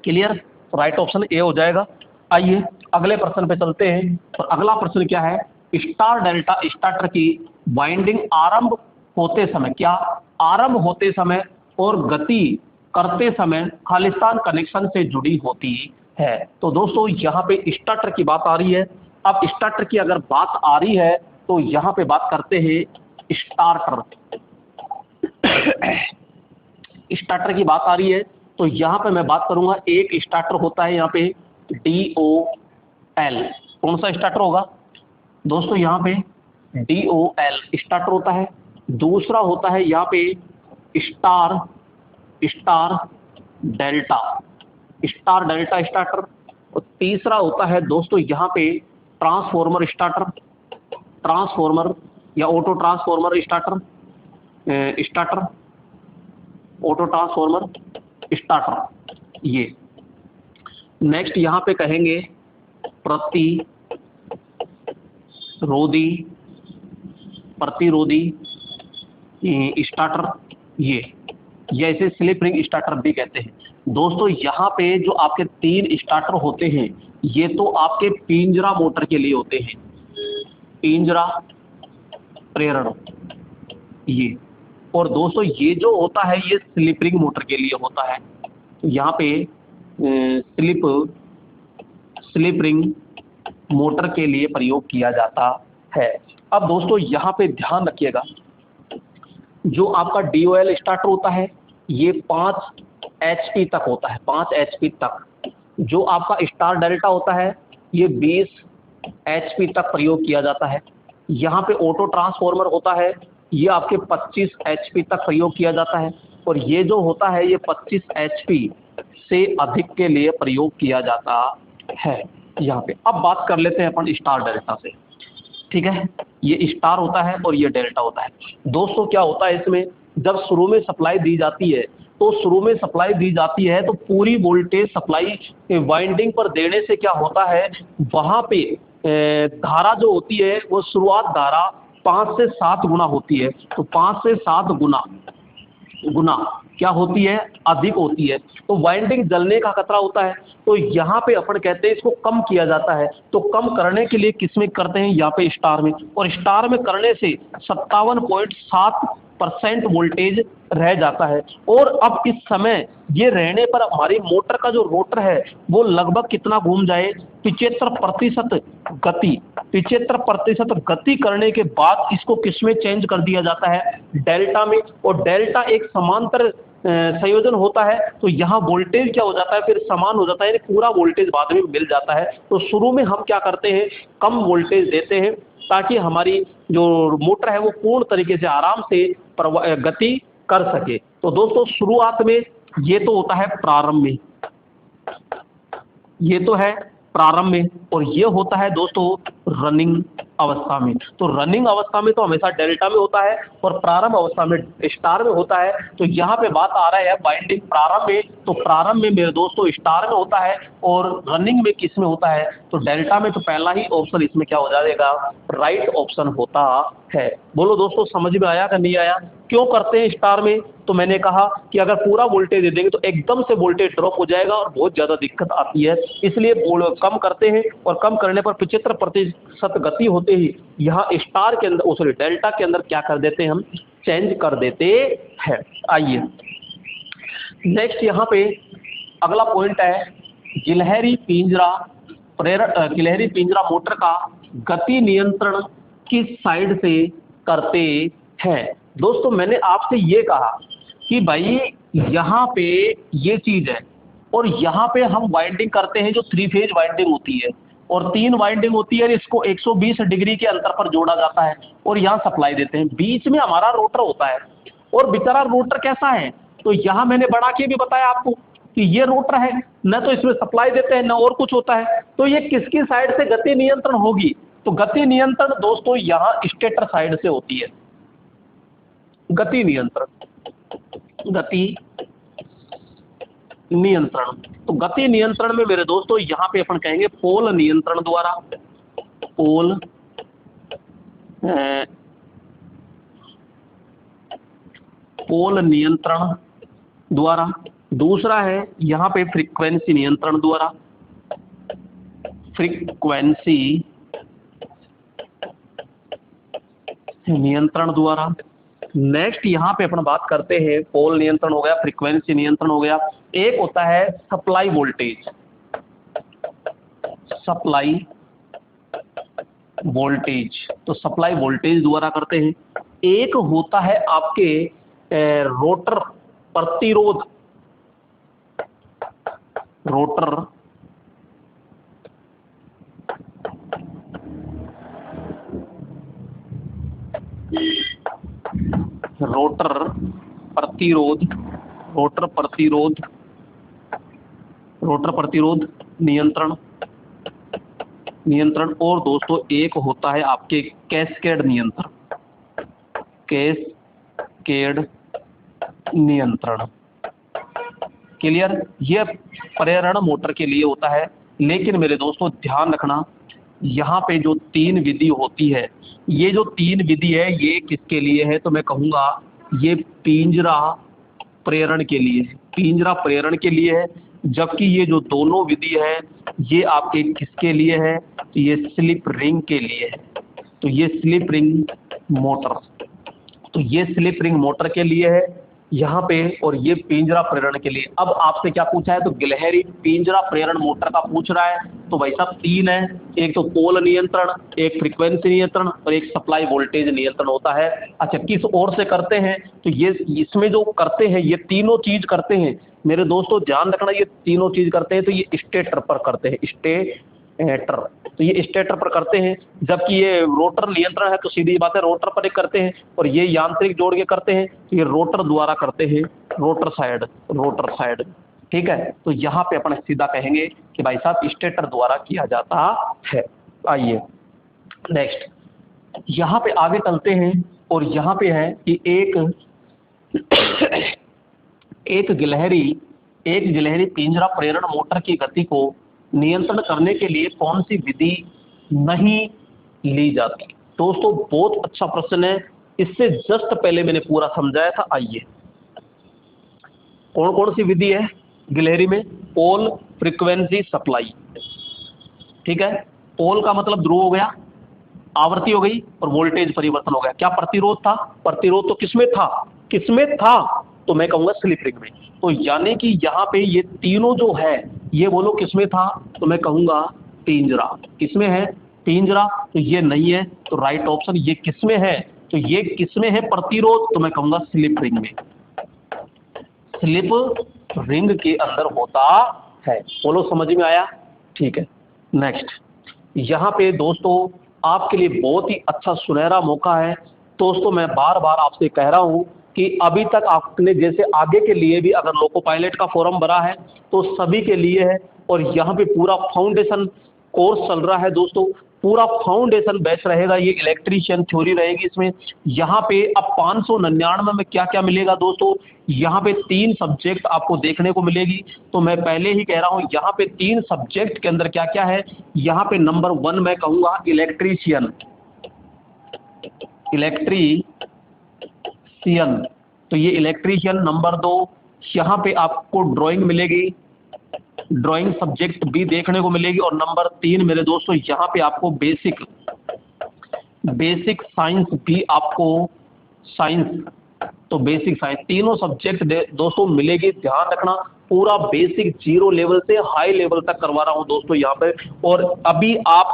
क्लियर? राइट ऑप्शन ए हो जाएगा। आइए अगले प्रश्न पे चलते हैं। और अगला प्रश्न क्या है? स्टार डेल्टा स्टार्टर की वाइंडिंग आरंभ होते समय, क्या आरंभ होते समय और गति करते समय खालिस्तान कनेक्शन से जुड़ी होती है। तो दोस्तों यहाँ पे स्टार्टर की बात आ रही है। अब स्टार्टर की अगर बात आ रही है तो यहाँ पे बात करते हैं स्टार्टर। स्टार्टर की बात आ रही है तो यहाँ पे मैं बात करूंगा, एक स्टार्टर होता है यहाँ पे DOL। कौन सा स्टार्टर होगा दोस्तों? यहाँ पे DOL स्टार्टर होता है। दूसरा होता है यहाँ पे स्टार डेल्टा स्टार्टर। और तीसरा होता है दोस्तों यहाँ पे ट्रांसफॉर्मर या auto transformer auto transformer starter. ये नेक्स्ट यहाँ पे कहेंगे प्रतिरोधी स्टार्टर, ये इसे स्लिप रिंग स्टार्टर भी कहते हैं। दोस्तों यहाँ पे जो आपके 3 स्टार्टर होते हैं, ये तो आपके पिंजरा मोटर के लिए होते हैं, पिंजरा प्रेरण ये। और दोस्तों ये जो होता है ये स्लिप रिंग मोटर के लिए होता है। तो यहाँ पे स्लिप रिंग मोटर के लिए प्रयोग किया जाता है। अब दोस्तों यहाँ पे ध्यान रखिएगा, जो आपका DOL स्टार्टर होता है ये 5 HP तक होता है, 5 HP तक। जो आपका स्टार डेल्टा होता है ये 20 HP तक प्रयोग किया जाता है। यहाँ पे ऑटो ट्रांसफॉर्मर होता है, ये आपके 25 HP तक प्रयोग किया जाता है। और ये जो होता है ये 25 HP से अधिक के लिए प्रयोग किया जाता है यहाँ पे। अब बात कर लेते हैं अपन स्टार डेल्टा से, ठीक है? ये स्टार होता है और ये डेल्टा होता है। दोस्तों क्या होता है इसमें, जब शुरू में सप्लाई दी जाती है तो पूरी वोल्टेज सप्लाई वाइंडिंग पर देने से क्या होता है, वहां पे धारा जो होती है वो शुरुआत धारा 5 से 7 गुना होती है। तो 5 से 7 गुना क्या होती है, अधिक होती है, तो वाइंडिंग जलने का खतरा होता है। तो यहाँ पे अपन कहते हैं इसको कम किया जाता है। तो कम करने के लिए किसमें करते हैं, यहाँ पे स्टार में, और स्टार में करने से 57.7% वोल्टेज रह जाता है। और अब इस समय ये रहने पर हमारी मोटर का जो रोटर है वो लगभग कितना घूम जाए, 75% गति। 75% गति करने के बाद इसको किसमें चेंज कर दिया जाता है, डेल्टा में। और डेल्टा एक समांतर संयोजन होता है, तो यहाँ वोल्टेज क्या हो जाता है, फिर समान हो जाता है, यानी पूरा वोल्टेज बाद में मिल जाता है। तो शुरू में हम क्या करते हैं, कम वोल्टेज देते हैं ताकि हमारी जो मोटर है वो पूर्ण तरीके से आराम से गति कर सके। तो दोस्तों शुरुआत में ये तो होता है प्रारंभ में, ये तो है प्रारंभ में, और ये होता है दोस्तों रनिंग अवस्था में। तो रनिंग अवस्था में तो हमेशा डेल्टा में होता है और प्रारंभ अवस्था में स्टार में होता है। तो यहाँ पे बात आ रहा है बाइंडिंग प्रारंभ में, तो प्रारंभ में मेरे दोस्तों स्टार में होता है, और रनिंग में किस में होता है, तो डेल्टा में। तो पहला ही ऑप्शन इसमें क्या हो जाएगा, राइट ऑप्शन होता है। बोलो दोस्तों समझ में आया कि नहीं आया। क्यों करते हैं स्टार में, तो मैंने कहा कि अगर पूरा वोल्टेज दे देंगे तो एकदम से वोल्टेज ड्रॉप हो जाएगा और बहुत ज़्यादा दिक्कत आती है, इसलिए कम करते हैं। और कम करने पर 75% गति होते ही यहाँ स्टार के अंदर, सॉरी डेल्टा के अंदर क्या कर देते हैं, हम चेंज कर देते हैं। आइए नेक्स्ट यहाँ पे अगला पॉइंट है गिलहरी पिंजरा गिलहरी पिंजरा मोटर का गति नियंत्रण किस साइड से करते हैं। दोस्तों मैंने आपसे ये कहा कि भाई यहाँ पे ये चीज है, और यहाँ पे हम वाइंडिंग करते हैं जो 3 फेज वाइंडिंग होती है, और 3 वाइंडिंग होती है, इसको 120 डिग्री के अंतर पर जोड़ा जाता है और यहाँ सप्लाई देते हैं। बीच में हमारा रोटर होता है, और बेचारा रोटर कैसा है, तो यहाँ मैंने बढ़ा के भी बताया आपको कि ये रोटर है, न तो इसमें सप्लाई देते हैं न और कुछ होता है। तो ये किसकी साइड से गति नियंत्रण होगी, तो गति नियंत्रण दोस्तों यहाँ स्टेटर साइड से होती है। गति नियंत्रण, गति नियंत्रण, तो गति नियंत्रण में मेरे दोस्तों यहाँ पे अपन कहेंगे पोल नियंत्रण द्वारा, पोल नियंत्रण द्वारा। दूसरा है यहाँ पे फ्रीक्वेंसी नियंत्रण द्वारा, फ्रीक्वेंसी नियंत्रण द्वारा। नेक्स्ट यहाँ पे अपन बात करते हैं, पोल नियंत्रण हो गया, फ्रीक्वेंसी नियंत्रण हो गया, एक होता है सप्लाई वोल्टेज, सप्लाई वोल्टेज, तो सप्लाई वोल्टेज द्वारा करते हैं। एक होता है आपके रोटर प्रतिरोध, रोटर प्रतिरोध, रोटर प्रतिरोध नियंत्रण। और दोस्तों एक होता है आपके कैस्केड नियंत्रण, कैस्केड नियंत्रण। क्लियर, ये प्रेरण मोटर के लिए होता है। लेकिन मेरे दोस्तों ध्यान रखना, यहाँ पे जो 3 विधि होती है, ये जो 3 विधि है ये किसके लिए है, तो मैं कहूँगा ये पिंजरा प्रेरण के लिए है, पिंजरा प्रेरण के लिए है। जबकि ये जो दोनों विधि है ये आपके किसके लिए है, तो ये स्लिप रिंग के लिए है। तो ये स्लिप रिंग मोटर, तो ये स्लिप रिंग मोटर के लिए है यहाँ पे, और ये पिंजरा प्रेरण के लिए। अब आपसे क्या पूछा है, तो गिलहरी पिंजरा प्रेरण मोटर का पूछ रहा है। तो भाई साहब 3 है, एक तो पोल नियंत्रण, एक फ्रीक्वेंसी नियंत्रण और एक सप्लाई वोल्टेज नियंत्रण होता है। अच्छा किस ओर से करते हैं, तो ये इसमें जो करते हैं ये तीनों चीज करते हैं मेरे दोस्तों, ध्यान रखना, ये तीनों चीज करते हैं। तो ये स्टेटर पर करते हैं, स्टेटर, तो ये स्टेटर पर करते हैं। जबकि ये रोटर नियंत्रण है तो सीधी बात है रोटर पर ही करते हैं, और ये यांत्रिक जोड़ के करते हैं तो ये रोटर द्वारा करते हैं, रोटर साइड। ठीक है, तो यहाँ पे अपन सीधा कहेंगे कि भाई साहब स्टेटर द्वारा किया जाता है। आइए नेक्स्ट यहाँ पे आगे चलते हैं, और यहाँ पे है कि एक गिलहरी पिंजरा प्रेरण मोटर की गति को नियंत्रण करने के लिए कौन सी विधि नहीं ली जाती। दोस्तों बहुत अच्छा प्रश्न है, इससे जस्ट पहले मैंने पूरा समझाया था। आइए कौन कौन सी विधि है गिलहरी में? पोल फ्रीक्वेंसी सप्लाई, ठीक है। पोल का मतलब ध्रुव हो गया, आवृत्ति हो गई, और वोल्टेज परिवर्तन हो गया। क्या प्रतिरोध था? प्रतिरोध तो किसमें था? किसमें था? तो मैं कहूंगा स्लिप रिंग में। तो यानी कि यहाँ पे ये तीनों जो है, ये बोलो किसमें था? तो मैं कहूंगा पिंजरा। किसमें है? पिंजरा। तो ये नहीं है, तो राइट ऑप्शन ये किसमें है? तो ये किसमें है प्रतिरोध? तो मैं कहूंगा स्लिप रिंग में। स्लिप रिंग के अंदर होता है। बोलो समझ में आया? ठीक है। नेक्स्ट, यहाँ पे दोस्तों आपके लिए बहुत ही अच्छा सुनहरा मौका है। दोस्तों मैं बार बार आपसे कह रहा हूँ कि अभी तक आपने जैसे आगे के लिए भी अगर लोको पायलट का फॉर्म भरा है तो सभी के लिए है, और यहाँ पे पूरा फाउंडेशन कोर्स चल रहा है दोस्तों, पूरा फाउंडेशन बैच रहेगा, ये इलेक्ट्रीशियन थ्योरी रहेगी इसमें। यहाँ पे अब 599 में क्या क्या मिलेगा दोस्तों? यहाँ पे 3 सब्जेक्ट आपको देखने को मिलेगी। तो मैं पहले ही कह रहा हूँ यहाँ पे 3 सब्जेक्ट के अंदर क्या क्या है। यहाँ पे नंबर 1 मैं कहूँगा इलेक्ट्रीशियन, इलेक्ट्रीशियन, तो ये इलेक्ट्रीशियन। नंबर 2 यहाँ पे आपको ड्राइंग मिलेगी, ड्राइंग सब्जेक्ट भी देखने को मिलेगी। और नंबर 3 मेरे दोस्तों यहाँ पे आपको बेसिक साइंस भी आपको साइंस, तो बेसिक साइंस तीनों सब्जेक्ट दोस्तों मिलेगी। ध्यान रखना पूरा बेसिक 0 लेवल से हाई लेवल तक करवा रहा हूं दोस्तों यहाँ पे। और अभी आप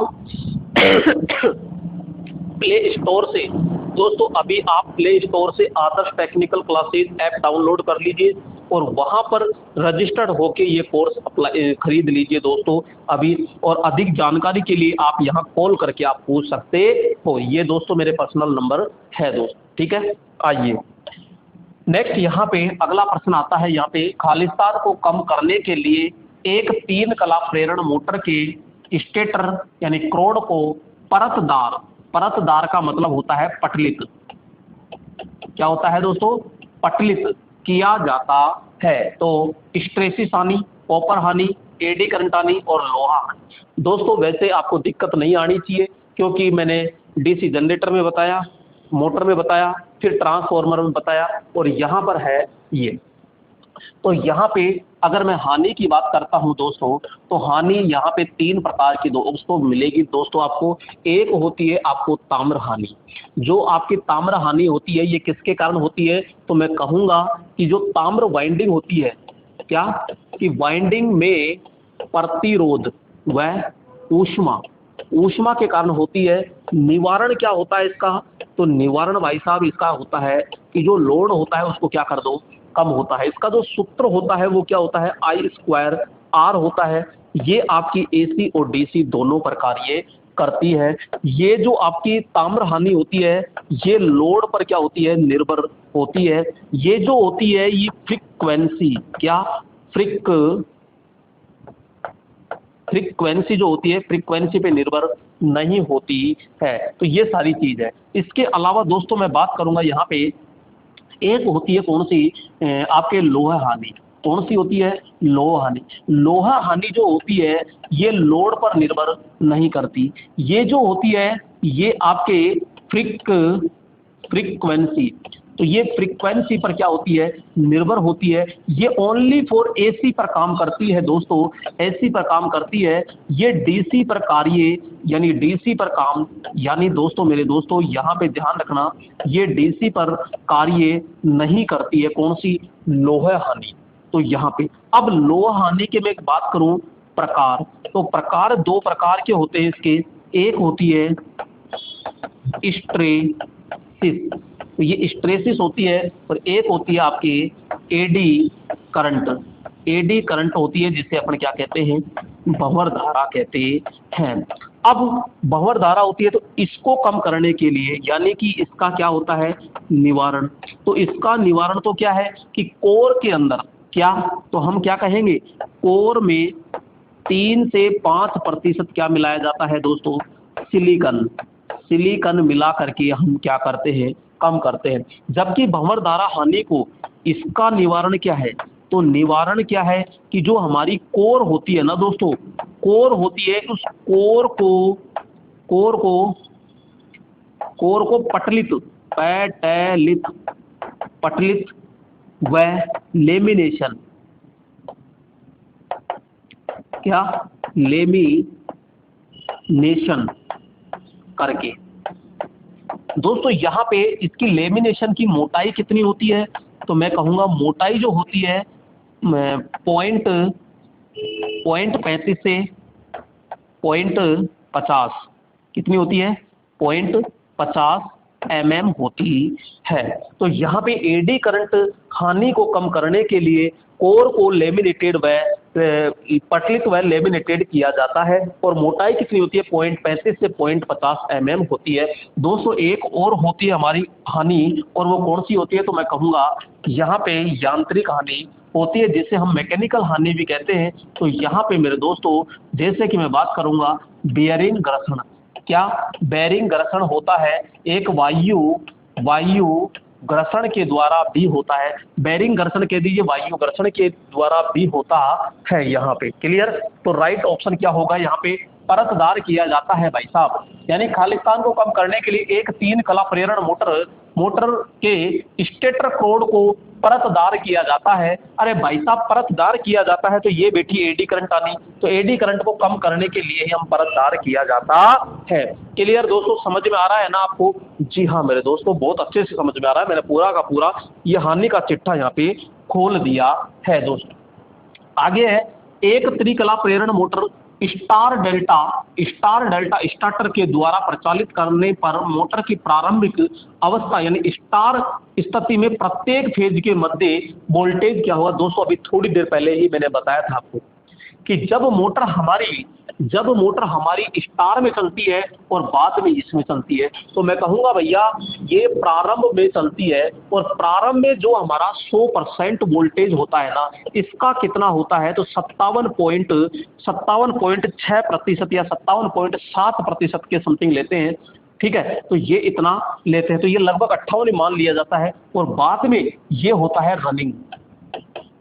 प्ले स्टोर से दोस्तों, अभी आप प्ले स्टोर से आदर्श टेक्निकल क्लासेस ऐप डाउनलोड कर लीजिए और वहां पर रजिस्टर्ड होके ये कोर्स अप्लाई खरीद लीजिए दोस्तों अभी। और अधिक जानकारी के लिए आप यहाँ कॉल करके आप पूछ सकते हो। ये दोस्तों मेरे पर्सनल नंबर है दोस्त, ठीक है। आइए नेक्स्ट, यहाँ पे अगला प्रश्न आता है। यहाँ पे खालिस्तान को कम करने के लिए एक 3 कला प्रेरण मोटर के स्टेटर यानी क्रोड को परतदार का मतलब होता है पटलित। क्या होता है दोस्तों? पटलित किया जाता है। तो स्ट्रेसिस हानि, कॉपर हानि, एडी करंट हानि और लोहा। दोस्तों वैसे आपको दिक्कत नहीं आनी चाहिए, क्योंकि मैंने डीसी जनरेटर में बताया, मोटर में बताया, फिर ट्रांसफार्मर में बताया, और यहाँ पर है ये। तो यहाँ पे अगर मैं हानि की बात करता हूँ दोस्तों, तो हानि यहाँ पे 3 प्रकार की दोस्तों मिलेगी दोस्तों आपको। एक होती है आपको ताम्र हानि। जो आपकी ताम्र हानि होती है ये किसके कारण होती है? तो मैं कहूँगा कि जो ताम्र वाइंडिंग होती है, क्या कि वाइंडिंग में प्रतिरोध व ऊष्मा के कारण होती है। निवारण क्या होता है इसका? तो निवारण भाई साहब इसका होता है कि जो लोड होता है उसको क्या कर दो, कम होता है। इसका जो सूत्र होता है वो क्या होता है? I²R होता है। ये आपकी AC और DC दोनों प्रकार ये करती है। ये जो आपकी ताम्र हानि होती है ये लोड पर क्या होती है? निर्भर होती है। ये जो होती है ये फ्रीक्वेंसी, क्या फ्रीक्वेंसी जो होती है फ्रीक्वेंसी पे निर्भर नहीं होती है। तो ये सारी चीज है। इसके अलावा दोस्तों मैं बात करूंगा यहाँ पे, एक होती है कौन सी? आपके लोहा हानि। कौन सी होती है? लोहा हानि। लोहा हानि जो होती है ये लोड पर निर्भर नहीं करती। ये जो होती है ये आपके फ्रीक्वेंसी, तो ये फ्रीक्वेंसी पर क्या होती है? निर्भर होती है। ये ओनली फॉर AC पर काम करती है दोस्तों, AC पर काम करती है। ये DC पर कार्य यानी DC पर काम, यानी दोस्तों मेरे दोस्तों यहाँ पे ध्यान रखना, ये DC पर कार्य नहीं करती है। कौन सी? लोहा हानि। तो यहाँ पे अब लोहा हानि की मैं एक बात करूं प्रकार, तो प्रकार 2 प्रकार के होते हैं इसके। एक होती है स्ट्रेसिस, तो ये स्ट्रेसिस होती है, और एक होती है आपकी एडी करंट होती है, जिसे अपन क्या कहते हैं? भंवर धारा कहते हैं। अब भंवर धारा होती है तो इसको कम करने के लिए यानी कि इसका क्या होता है? निवारण। तो इसका निवारण तो क्या है कि कोर के अंदर क्या, तो हम क्या कहेंगे? कोर में 3 से 5% क्या मिलाया जाता है दोस्तों? सिलिकॉन मिला करके हम क्या करते हैं? कम करते हैं। जबकि भंवर धारा हानि को इसका निवारण क्या है? तो निवारण क्या है कि जो हमारी कोर होती है ना दोस्तों, कोर होती है, उस कोर को पटलित व लेमिनेशन, क्या लेमिनेशन करके। दोस्तों यहाँ पे इसकी लेमिनेशन की मोटाई कितनी होती है, तो मैं कहूँगा मोटाई जो होती है पॉइंट 35 से 0.50, कितनी होती है 0.50 mm होती है। तो यहाँ पे एडी करंट हानि को कम करने के लिए कोर को लेमिनेटेड व पटलित व लेमिनेटेड किया जाता है, और मोटाई कितनी होती है 0.35 से 0.50 mm होती है। दोस्तों एक और होती है हमारी हानि, और वो कौन सी होती है, तो मैं कहूँगा यहाँ पे यांत्रिक हानि होती है, जिसे हम मैकेनिकल हानि भी कहते हैं। तो यहाँ पे मेरे दोस्तों जैसे कि मैं बात करूँगा बेयरिंग घर्षण, क्या बेयरिंग घर्षण होता है एक वायु घर्षण के द्वारा भी होता है, बेयरिंग घर्षण कह दीजिए, वायु घर्षण के द्वारा भी होता है यहाँ पे। क्लियर? तो राइट ऑप्शन क्या होगा यहाँ पे, परतदार किया जाता है भाई साहब। यानी खालिस्तान को कम करने के लिए एक 3 कला प्रेरण मोटर के स्टेटर कोड को परतदार किया जाता है। अरे भाई साहब परतदार किया जाता है तो ये बेटी एडी करंट आनी, तो एडी करंट को कम करने के लिए ही हम परतदार किया जाता है। क्लियर दोस्तों, समझ में आ रहा है ना आपको? जी हाँ मेरे दोस्तों बहुत अच्छे से समझ में आ रहा है, मैंने पूरा का पूरा ये हानि का चिट्ठा यहाँ पे खोल दिया है। दोस्तों आगे है एक त्रिकला प्रेरण मोटर स्टार डेल्टा स्टार्टर के द्वारा प्रचालित करने पर मोटर की प्रारंभिक अवस्था यानी स्टार स्थिति में प्रत्येक फेज के मध्य वोल्टेज क्या होगा। दोस्तों अभी थोड़ी देर पहले ही मैंने बताया था आपको कि जब मोटर हमारी स्टार में चलती है और बाद में इसमें चलती है, तो मैं कहूँगा भैया ये प्रारंभ में चलती है, और प्रारंभ में जो हमारा 100% वोल्टेज होता है ना, इसका कितना होता है, तो 57.6% या 57.7% के समथिंग लेते हैं। ठीक है, तो ये इतना लेते हैं, तो ये लगभग 58 मान लिया जाता है, और बाद में ये होता है रनिंग,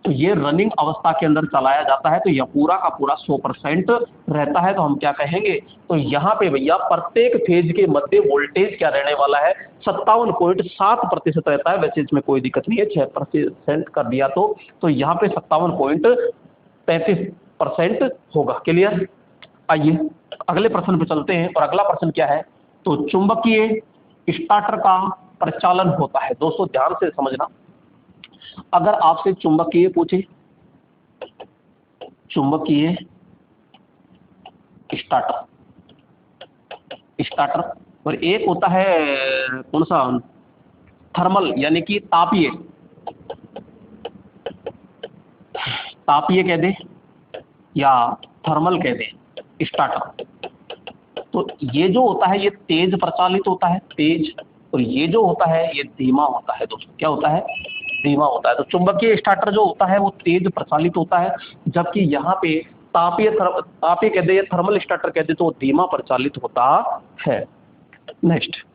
तो ये रनिंग अवस्था के अंदर चलाया जाता है, तो यह पूरा का पूरा 100% रहता है। तो हम क्या कहेंगे, तो यहाँ पे भैया प्रत्येक फेज के मध्य वोल्टेज क्या रहने वाला है, 57.7% रहता है। वैसे इसमें कोई दिक्कत नहीं है, 6% कर दिया तो यहाँ पे 57.35% होगा। क्लियर? आइए अगले प्रश्न पे चलते हैं, और अगला प्रश्न क्या है, तो चुंबकीय स्टार्टर का प्रचालन होता है। दोस्तों ध्यान से समझना, अगर आपसे चुंबकीय पूछे, चुंबकीय स्टार्टर और एक होता है कौन सा, थर्मल यानी कि तापीय कह दे या थर्मल कह दे स्टार्टर। तो ये जो होता है ये तेज प्रचालित होता है, तेज, और ये जो होता है ये धीमा होता है। दोस्तों क्या होता है, धीमा होता है। तो चुंबकीय स्टार्टर जो होता है वो तेज प्रचालित होता है, जबकि यहाँ पे तापीय कह दे या थर्मल स्टार्टर कह दे तो वो धीमा प्रचालित होता है। नेक्स्ट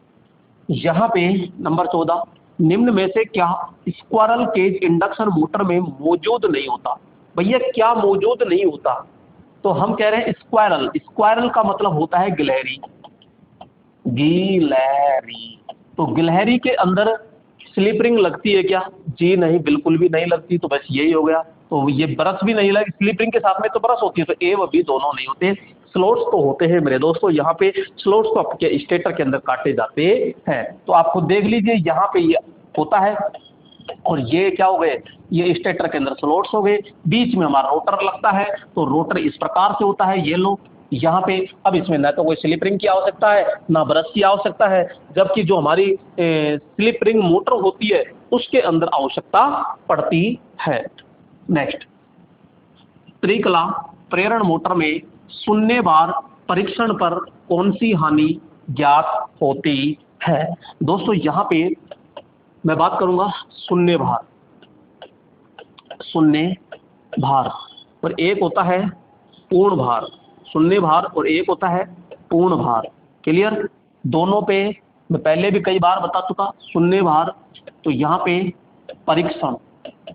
यहाँ पे नंबर 14, निम्न में से क्या स्क्वायरल केज इंडक्शन मोटर में मौजूद नहीं होता। भैया क्या मौजूद नहीं होता, तो हम कह रहे हैं स्क्वायरल का मतलब होता है गिलहरी। तो गिलहरी के अंदर स्लिप रिंग लगती है क्या? जी नहीं, बिल्कुल भी नहीं लगती। तो बस यही हो गया, तो ये ब्रश भी नहीं लगी, स्लिप रिंग के साथ में तो ब्रश होती है, तो ए व बी दोनों नहीं होते। स्लोट्स तो होते हैं मेरे दोस्तों, यहाँ पे स्लोट्स तो आपके स्टेटर के अंदर काटे जाते हैं। तो आप खुद देख लीजिए यहाँ पे ये होता है, और ये क्या हो गए, ये स्टेटर के अंदर स्लोट्स हो गए, बीच में हमारा रोटर लगता है। तो रोटर इस प्रकार से होता है, ये लो यहाँ पे। अब इसमें ना तो कोई स्लिप रिंग की आवश्यकता है ना ब्रश की आवश्यकता है, जबकि जो हमारी स्लिप रिंग मोटर होती है उसके अंदर आवश्यकता पड़ती है। नेक्स्ट, त्रिकला प्रेरण मोटर में शून्य भार परीक्षण पर कौन सी हानि ज्ञात होती है। दोस्तों यहाँ पे मैं बात करूंगा शून्य भार और एक होता है पूर्ण भार, शून्य भार और एक होता है पूर्ण भार। क्लियर? दोनों पे मैं पहले भी कई बार बता चुका। शून्य भार तो यहाँ पे परीक्षण,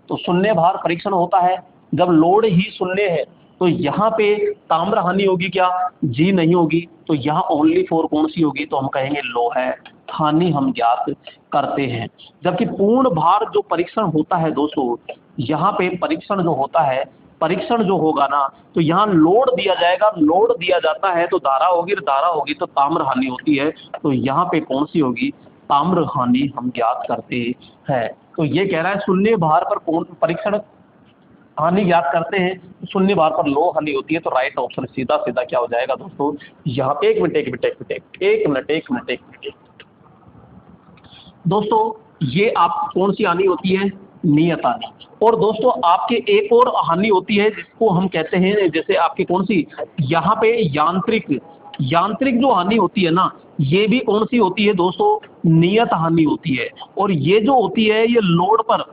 तो शून्य भार परीक्षण होता है जब लोड ही शून्य है, तो यहाँ पे ताम्र हानि होगी क्या? जी नहीं होगी। तो यहाँ ओनली फोर कौन सी होगी? तो हम कहेंगे लो है। हानि हम ज्ञात करते हैं। जबकि पूर्ण भार जो परीक्षण होता है दोस्तों, यहाँ पे परीक्षण जो होता है, परीक्षण जो होगा ना, तो यहाँ लोड दिया जाएगा, लोड दिया जाता है तो धारा होगी, धारा होगी तो ताम्र हानि होती है। तो यहाँ पे कौन सी होगी, ताम्र हानि हम ज्ञात करते हैं। तो ये कह रहा है शून्य भार पर कौन परीक्षण हानि ज्ञात करते हैं, तो शून्य भार पर लो हानि होती है। तो राइट ऑप्शन सीधा सीधा क्या हो जाएगा दोस्तों, यहाँ पे एक मिनट दोस्तों, ये आप कौन सी हानि होती है, नियत हानि। और दोस्तों आपके एक और हानि होती है जिसको हम कहते हैं, जैसे आपकी कौन सी, यहाँ पे यांत्रिक, यांत्रिक जो हानि होती है ना, ये भी कौन सी होती है दोस्तों, नियत हानि होती है। और ये जो होती है ये लोड पर,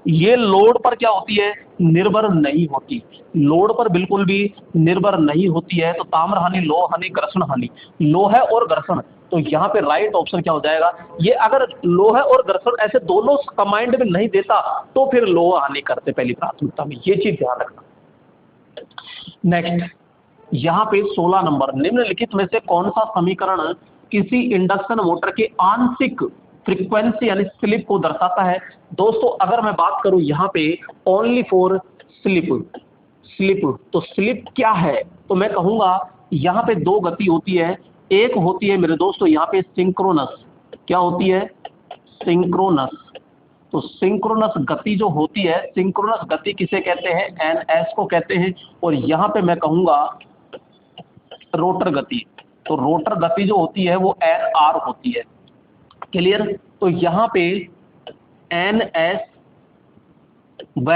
ये लोड पर क्या होती है, निर्भर नहीं होती, लोड पर बिल्कुल भी निर्भर नहीं होती है। तो ताम्र हानि, लोह हानि, घर्षण हानि, लोह और घर्षण, तो यहाँ पे राइट ऑप्शन क्या हो जाएगा, ये अगर लोह और घर्षण ऐसे दोनों कमांड में नहीं देता तो फिर लोह हानि करते पहली प्राथमिकता में, ये चीज ध्यान रखना। नेक्स्ट, यहाँ पे 16 नंबर, निम्नलिखित में से कौन सा समीकरण किसी इंडक्शन मोटर के आंशिक फ्रीक्वेंसी यानी स्लिप को दर्शाता है। दोस्तों अगर मैं बात करूं यहाँ पे ओनली फॉर स्लिप, स्लिप, तो स्लिप क्या है, तो मैं कहूंगा यहाँ पे दो गति होती है। एक होती है मेरे दोस्तों यहाँ पे सिंक्रोनस, क्या होती है, सिंक्रोनस। तो सिंक्रोनस गति जो होती है, सिंक्रोनस गति किसे कहते हैं, एनएस को कहते हैं। और यहाँ पे मैं कहूंगा रोटर गति, तो रोटर गति जो होती है वो एन आर होती है। क्लियर। तो यहाँ पे एन एस व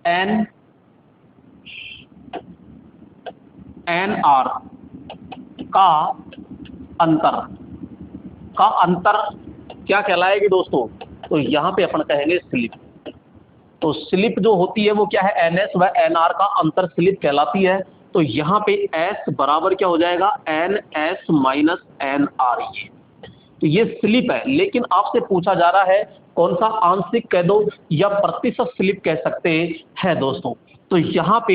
एन आर का अंतर क्या कहलाएगी दोस्तों, तो यहाँ पे अपन कहेंगे स्लिप। तो स्लिप जो होती है वो क्या है, एन एस व एन आर का अंतर स्लिप कहलाती है। तो यहाँ पे एस बराबर क्या हो जाएगा, N S minus N R, ये तो ये स्लिप है। लेकिन आपसे पूछा जा रहा है कौन सा, आंशिक कह दो या प्रतिशत स्लिप कह सकते हैं दोस्तों। तो यहाँ पे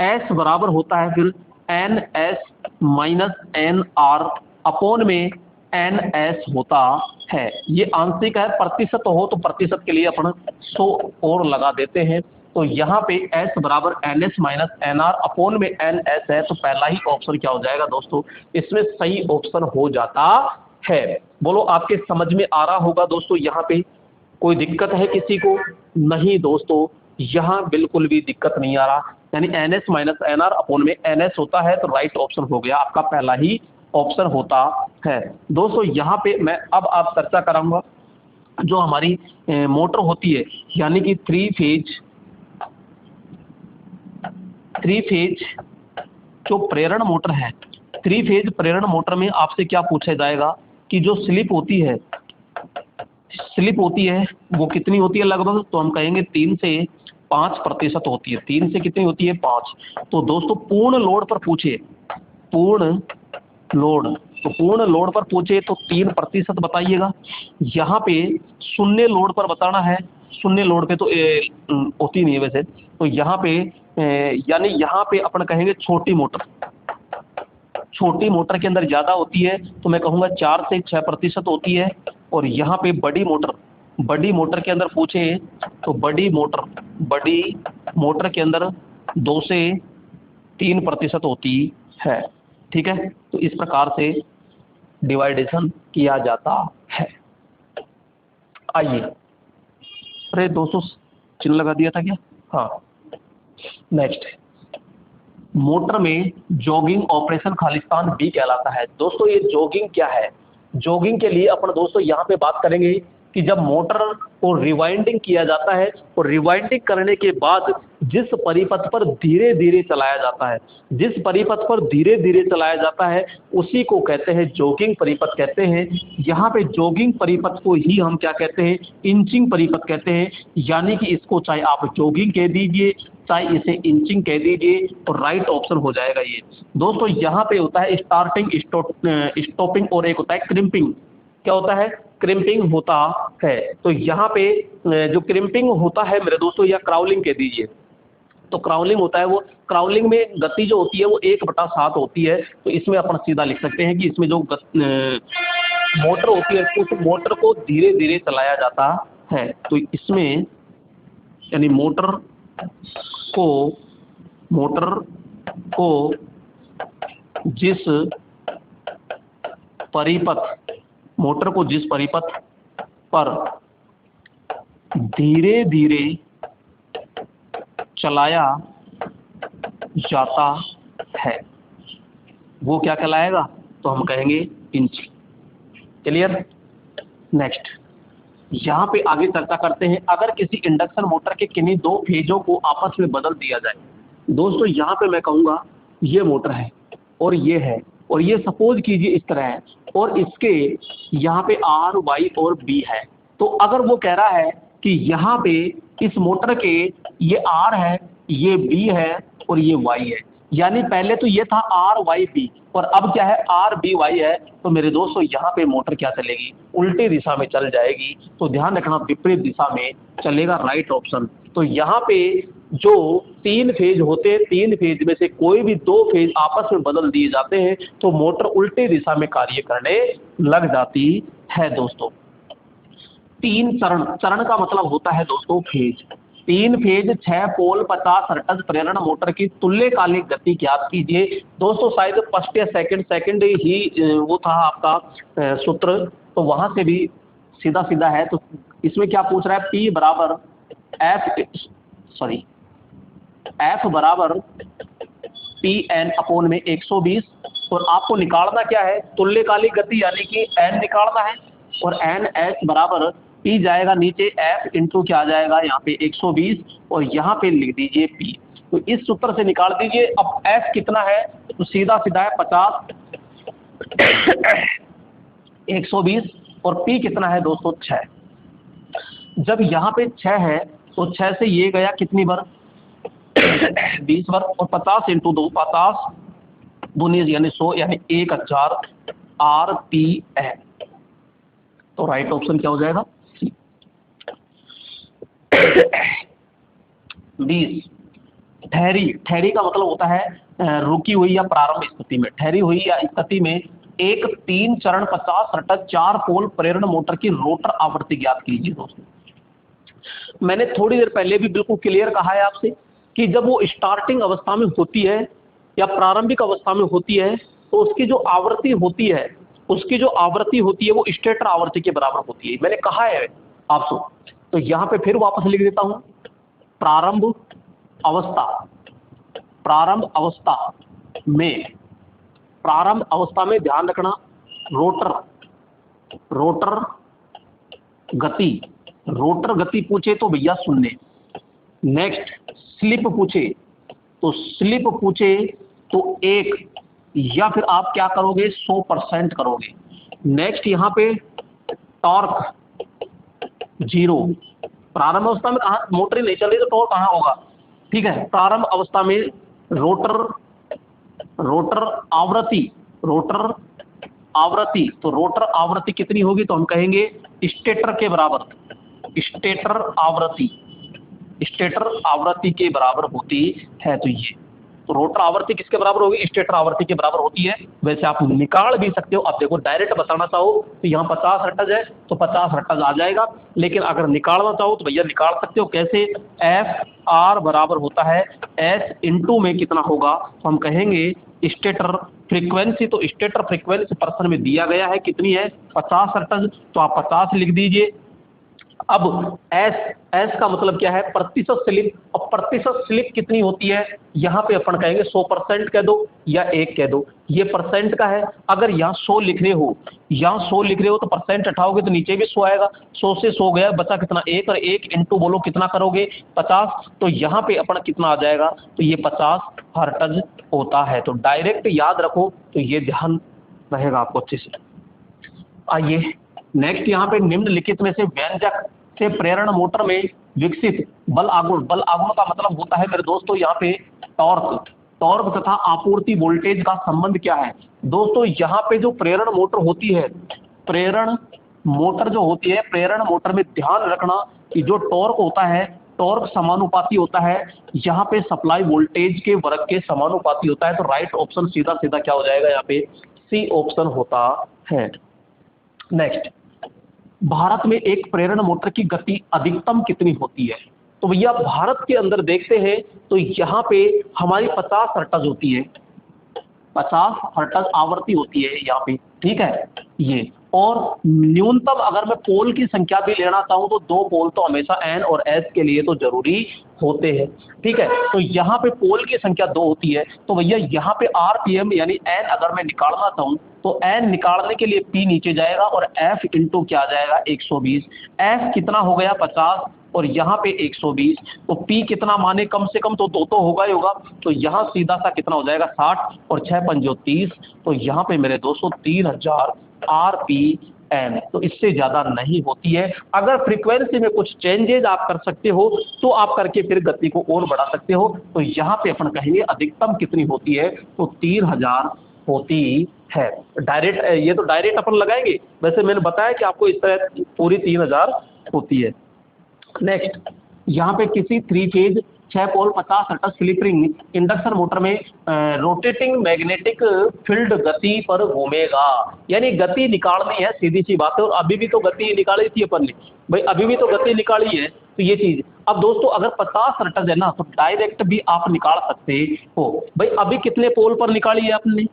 एस बराबर होता है फिर N S minus N R upon में एन एस होता है। ये आंशिक है, प्रतिशत हो तो प्रतिशत के लिए अपन 100 और लगा देते हैं। तो यहाँ पे एस बराबर N S minus N R upon में एन एस है। तो पहला ही ऑप्शन क्या हो जाएगा दोस्तों, इसमें सही ऑप्शन हो जाता है। बोलो आपके समझ में आ रहा होगा दोस्तों, यहाँ पे कोई दिक्कत है किसी को, नहीं दोस्तों यहाँ बिल्कुल भी दिक्कत नहीं आ रहा। यानी N S minus N R upon में एन एस होता है। तो राइट ऑप्शन हो गया आपका, पहला ही ऑप्शन होता है दोस्तों। यहाँ पे मैं अब आप चर्चा कराऊंगा जो हमारी मोटर होती है, यानी कि थ्री फेज जो प्रेरण मोटर है, थ्री फेज प्रेरण मोटर में आपसे क्या पूछा जाएगा कि जो स्लिप होती है वो कितनी होती है लगभग, तो हम कहेंगे 3 से 5% होती है। 3 से कितनी होती है, 5। तो दोस्तों पूर्ण लोड पर पूछे, पूर्ण लोड पर पूछे तो 3% बताइएगा। यहाँ पे शून्य लोड पर बताना है, शून्य लोड पे तो होती नहीं है वैसे। तो यहाँ पे यानी यहाँ पे अपन कहेंगे छोटी मोटर के अंदर ज्यादा होती है, तो मैं कहूँगा 4 से 6% होती है। और यहाँ पे बड़ी मोटर के अंदर पूछे तो बड़ी मोटर के अंदर 2 से 3% होती है। ठीक है, तो इस प्रकार से डिवाइडेशन किया जाता है। आइए, अरे 200 चिन्ह लगा दिया था क्या, हाँ। नेक्स्ट, मोटर में जॉगिंग ऑपरेशन खालिस्तान बी कहलाता है। दोस्तों ये जॉगिंग क्या है, जॉगिंग के लिए अपन दोस्तों यहाँ पे बात करेंगे कि जब मोटर को रिवाइंडिंग किया जाता है और रिवाइंडिंग करने के बाद जिस परिपथ पर धीरे धीरे चलाया जाता है, उसी को कहते हैं जॉगिंग परिपथ कहते हैं। यहाँ पे जॉगिंग परिपथ को ही हम क्या कहते हैं, इंचिंग परिपथ कहते हैं। यानी कि इसको चाहे आप जॉगिंग कह दीजिए, चाहे इसे इंचिंग कह दीजिए, तो राइट ऑप्शन हो जाएगा ये दोस्तों। यहाँ पे होता है स्टार्टिंग, स्टॉपिंग और एक होता है क्रिम्पिंग। क्या होता है, क्रिम्पिंग होता है। तो यहाँ पे जो क्रिम्पिंग होता है मेरे दोस्तों, या क्राउलिंग कह दीजिए, तो क्राउलिंग होता है, वो क्राउलिंग में गति जो होती है वो 1/7 होती है। तो इसमें अपन सीधा लिख सकते हैं कि इसमें जो मोटर होती है, उस मोटर को धीरे धीरे चलाया जाता है। तो इसमें यानी मोटर को जिस परिपथ पर धीरे धीरे चलाया जाता है वो क्या कहलाएगा, तो हम कहेंगे इंच। क्लियर। नेक्स्ट यहाँ पे आगे चर्चा करते हैं, अगर किसी इंडक्शन मोटर के किन्हीं दो फेजों को आपस में बदल दिया जाए। दोस्तों यहाँ पे मैं कहूँगा ये मोटर है और ये है, और ये सपोज कीजिए इस तरह है, और इसके यहाँ पे आर वाई और बी है। तो अगर वो कह रहा है कि यहाँ पे इस मोटर के ये आर है, ये बी है और ये वाई है, यानी पहले तो ये था आर वाई बी और अब क्या है आर बी वाई है, तो मेरे दोस्तों यहाँ पे मोटर क्या चलेगी, उल्टी दिशा में चल जाएगी। तो ध्यान रखना विपरीत दिशा में चलेगा, राइट ऑप्शन। तो यहाँ पे जो तीन फेज होते हैं, तीन फेज में से कोई भी दो फेज आपस में बदल दिए जाते हैं तो मोटर उल्टी दिशा में कार्य करने लग जाती है दोस्तों। तीन चरण का मतलब होता है दोस्तों फेज। तीन फेज 6 पोल 50 हर्ट्ज प्रेरण मोटर की तुल्यकालिक गति ज्ञात कीजिए। दोस्तों शायद फर्स्ट या सेकंड ही वो था आपका सूत्र, तो वहां से भी सीधा सीधा है। तो इसमें क्या पूछ रहा है, P बराबर F बराबर PN अपॉन में 120, और आपको निकालना क्या है, तुल्यकालिक गति यानी कि N निकालना है, और NH बराबर P जाएगा नीचे, F इंटू क्या आ जाएगा यहाँ पे 120, और यहाँ पे लिख दीजिए P। तो इस सूत्र से निकाल दीजिए। अब F कितना है, तो सीधा सीधा है 50 120, और P कितना है दोस्तों 6। जब यहाँ पे 6 है तो 6 से ये गया कितनी बार 20 बार, और 50 इंटू 2 50 19 यानी 100 यानी 1000 RPM। तो राइट ऑप्शन क्या हो जाएगा, 20। ठहरी का मतलब होता है रुकी हुई या प्रारंभ स्थिति में। ठहरी हुई या स्थिति में एक 3 चरण 50 हर्ट्ज 4 पोल प्रेरण मोटर की रोटर आवृत्ति ज्ञात कीजिए। दोस्तों मैंने थोड़ी देर पहले भी बिल्कुल क्लियर कहा है आपसे कि जब वो स्टार्टिंग अवस्था में होती है या प्रारंभिक अवस्था में होती है तो उसकी जो आवृत्ति होती है वो स्टेटर आवृत्ति के बराबर होती है। मैंने कहा है आपसे, तो यहाँ पे फिर वापस लिख देता हूँ। प्रारंभ अवस्था में ध्यान रखना रोटर गति पूछे तो भैया शून्य। नेक्स्ट स्लिप पूछे तो 1, या फिर आप क्या करोगे 100% करोगे। नेक्स्ट यहाँ पे टॉर्क 0। प्रारंभ अवस्था में कहा मोटर ही नहीं चल रही तो टॉर्क कहाँ होगा, ठीक है। प्रारंभ अवस्था में रोटर आवृत्ति, तो रोटर आवृत्ति कितनी होगी, तो हम कहेंगे स्टेटर के बराबर। स्टेटर आवृत्ति के बराबर होती है। तो रोटर आवृत्ति किसके बराबर होगी, स्टेटर आवृत्ति के बराबर होती है। वैसे आप निकाल भी सकते हो, आप देखो डायरेक्ट बताना चाहो तो यहाँ 50 हर्ट्ज है तो 50 हर्ट्ज आ जाएगा, लेकिन अगर निकालना चाहो तो भैया निकाल सकते हो। कैसे, FR बराबर होता है S इंटू में कितना होगा, तो हम कहेंगे स्टेटर फ्रीक्वेंसी। तो स्टेटर फ्रीक्वेंसी पर्सन में दिया गया है कितनी है, 50 हर्ट्ज, तो आप 50 लिख दीजिए। अब एस का मतलब क्या है, प्रतिशत स्लिप। और प्रतिशत स्लिप कितनी होती है, यहाँ पे अपन कहेंगे 100% कह दो या 1 कह दो, ये परसेंट का है। अगर यहाँ 100 लिख रहे हो तो परसेंट हटाओगे तो नीचे भी 100 आएगा। 100 से 100 गया, बचा कितना 1, और 1 इंटू बोलो कितना करोगे 50। तो यहाँ पे अपन कितना आ जाएगा, तो ये 50 हर्ट्ज होता है। तो डायरेक्ट याद रखो, तो ये ध्यान रहेगा आपको अच्छे से। आइए नेक्स्ट, यहाँ पे निम्नलिखित में से व्यंजक से प्रेरण मोटर में विकसित बल आघूर्ण का मतलब होता है मेरे दोस्तों यहाँ पे टॉर्क तथा आपूर्ति वोल्टेज का संबंध क्या है। दोस्तों यहाँ पे जो प्रेरण मोटर होती है, प्रेरण मोटर में ध्यान रखना कि जो टॉर्क होता है, टॉर्क समानुपाती होता है यहाँ पे सप्लाई वोल्टेज के वर्ग के समानुपाती होता है। तो राइट ऑप्शन सीधा सीधा क्या हो जाएगा, यहाँ पे C ऑप्शन होता है। नेक्स्ट, भारत में एक प्रेरण मोटर की गति अधिकतम कितनी होती है? तो भैया भारत के अंदर देखते हैं तो यहाँ पे हमारी 50 हर्ट्ज होती है, 50 हर्ट्ज आवृत्ति होती है यहाँ पे, ठीक है ये। और न्यूनतम अगर मैं पोल की संख्या भी लेना चाहूँ तो 2 पोल तो हमेशा एन और एस के लिए तो जरूरी होते हैं, ठीक है। तो यहाँ पे पोल की संख्या 2 होती है, तो भैया यहाँ पे आरपीएम यानी एन अगर मैं निकालना चाहूँ तो एन निकालने के लिए पी नीचे जाएगा और एफ इंटू क्या आ जाएगा 120। एफ कितना हो गया 50 और यहाँ पे 120, तो पी कितना माने कम से कम तो 2 तो होगा ही होगा, तो यहाँ सीधा सा कितना हो जाएगा 60 और 6 पंजो 30, तो यहाँ पे मेरे दोस्तों 3000 आरपीएम। तो इससे ज्यादा नहीं होती है। अगर फ्रीक्वेंसी में कुछ चेंजेज आप कर सकते हो तो आप करके फिर गति को और बढ़ा सकते हो। तो यहाँ पे अपन कहेंगे अधिकतम कितनी होती है, तो 3000 होती है। डायरेक्ट ये तो डायरेक्ट अपन लगाएंगे, वैसे मैंने बताया कि आपको इस तरह पूरी 3000 होती है। नेक्स्ट, यहाँ पे किसी 3 फेज 6 पोल 50 hertz slip ring induction motor में रोटेटिंग मैग्नेटिक फील्ड गति पर घूमेगा, यानी गति निकालनी है, सीधी सी बात है। और अभी भी तो गति निकाली थी अपन ने भाई, अभी भी तो गति निकाली है, तो ये चीज। अब दोस्तों अगर 50 हर्ट्ज है ना तो डायरेक्ट भी आप निकाल सकते हो। भाई अभी कितने पोल पर निकाली है आपने,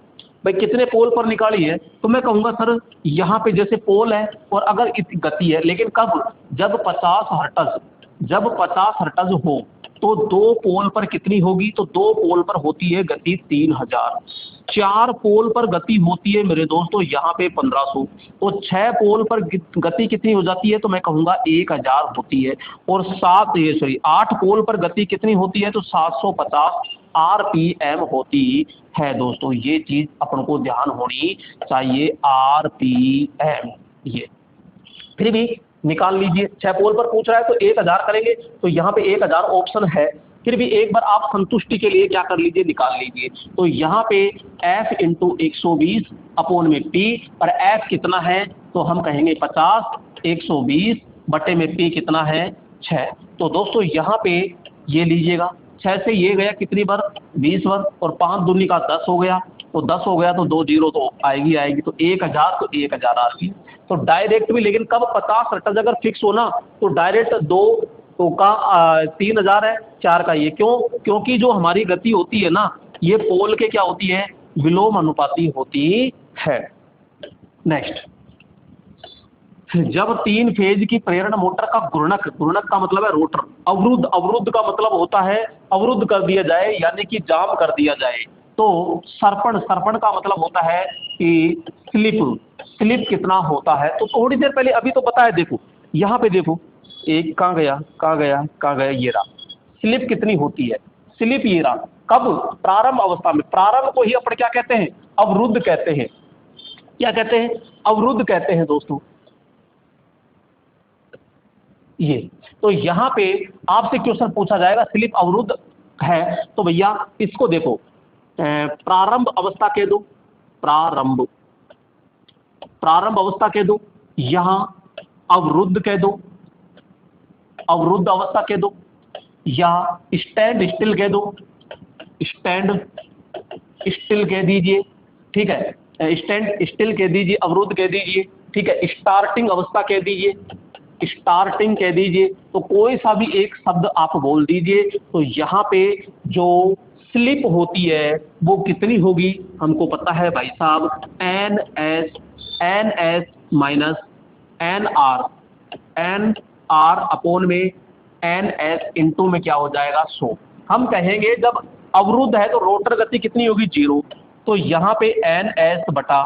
भाई कितने पोल पर निकाली है, तो मैं कहूंगा सर यहाँ पे जैसे पोल है और अगर इतनी गति है, लेकिन कब, जब 50 हर्ट्ज हो तो 2 पोल पर कितनी होगी, तो 2 पोल पर होती है गति 3000। 4 पोल पर गति होती है मेरे दोस्तों यहाँ पे 1500, तो 6 पोल पर गति कितनी हो जाती है, तो मैं कहूंगा 1000 होती है। और 8 पोल पर गति कितनी होती है, तो 750 आरपीएम होती है दोस्तों। ये चीज अपन को ध्यान होनी चाहिए, आरपीएम। ये फिर भी निकाल लीजिए, 6 पोल पर पूछ रहा है तो 1000 करेंगे, तो यहाँ पे 1000 ऑप्शन है। फिर भी एक बार आप संतुष्टि के लिए क्या कर लीजिए, निकाल लीजिए। तो यहाँ पे F इंटू 120 अपोन में P, और F कितना है, तो हम कहेंगे 50, 120 बटे में P कितना है 6। तो दोस्तों यहाँ पे ये लीजिएगा, 6 से ये गया कितनी बार 20 बार, और 5 दूनी का 10 हो गया, तो 10 हो गया तो 2 जीरो तो आएगी, तो 1000, तो 1000 आती। तो डायरेक्ट भी, लेकिन कब 50 हर्ट्ज अगर फिक्स हो ना तो डायरेक्ट 2 तो का 3000 है, 4 का ये, क्योंकि जो हमारी गति होती है ना ये पोल के क्या होती है, विलोम अनुपाती होती है। नेक्स्ट, जब 3 फेज की प्रेरण मोटर का घूर्णक का मतलब है रोटर, अवरुद्ध का मतलब होता है अवरुद्ध कर दिया जाए, यानी कि जाम कर दिया जाए। तो सर्पण का मतलब होता है कि स्लिप कितना होता है। तो थोड़ी देर पहले अभी तो बताया, देखो यहाँ पे देखो, एक कहाँ गया, ये रहा। स्लिप कितनी होती है, स्लिप ये रहा। कब, प्रारंभ अवस्था में। प्रारंभ को ही अपन क्या कहते हैं, अवरुद्ध कहते हैं। क्या कहते हैं, अवरुद्ध कहते हैं दोस्तों ये। तो यहाँ पे आपसे क्वेश्चन पूछा जाएगा स्लिप अवरुद्ध है, तो भैया इसको देखो, प्रारंभ अवस्था कह दो, प्रारंभ अवस्था कह दो, यहाँ अवरुद्ध कह दो, अवरुद्ध अवस्था कह दो, या स्टैंड स्टिल कह दो, स्टैंड स्टिल कह दीजिए, ठीक है, स्टैंड स्टिल कह दीजिए, अवरुद्ध कह दीजिए, ठीक है, स्टार्टिंग अवस्था कह दीजिए, स्टार्टिंग कह दीजिए। तो कोई सा भी एक शब्द आप बोल दीजिए। तो यहाँ पे जो स्लिप होती है वो कितनी होगी, हमको पता है भाई साहब, N S minus N R upon में एन एस इंटू में क्या हो जाएगा 100। हम कहेंगे जब अवरुद्ध है तो रोटर गति कितनी होगी 0, तो यहाँ पे एन एस बटा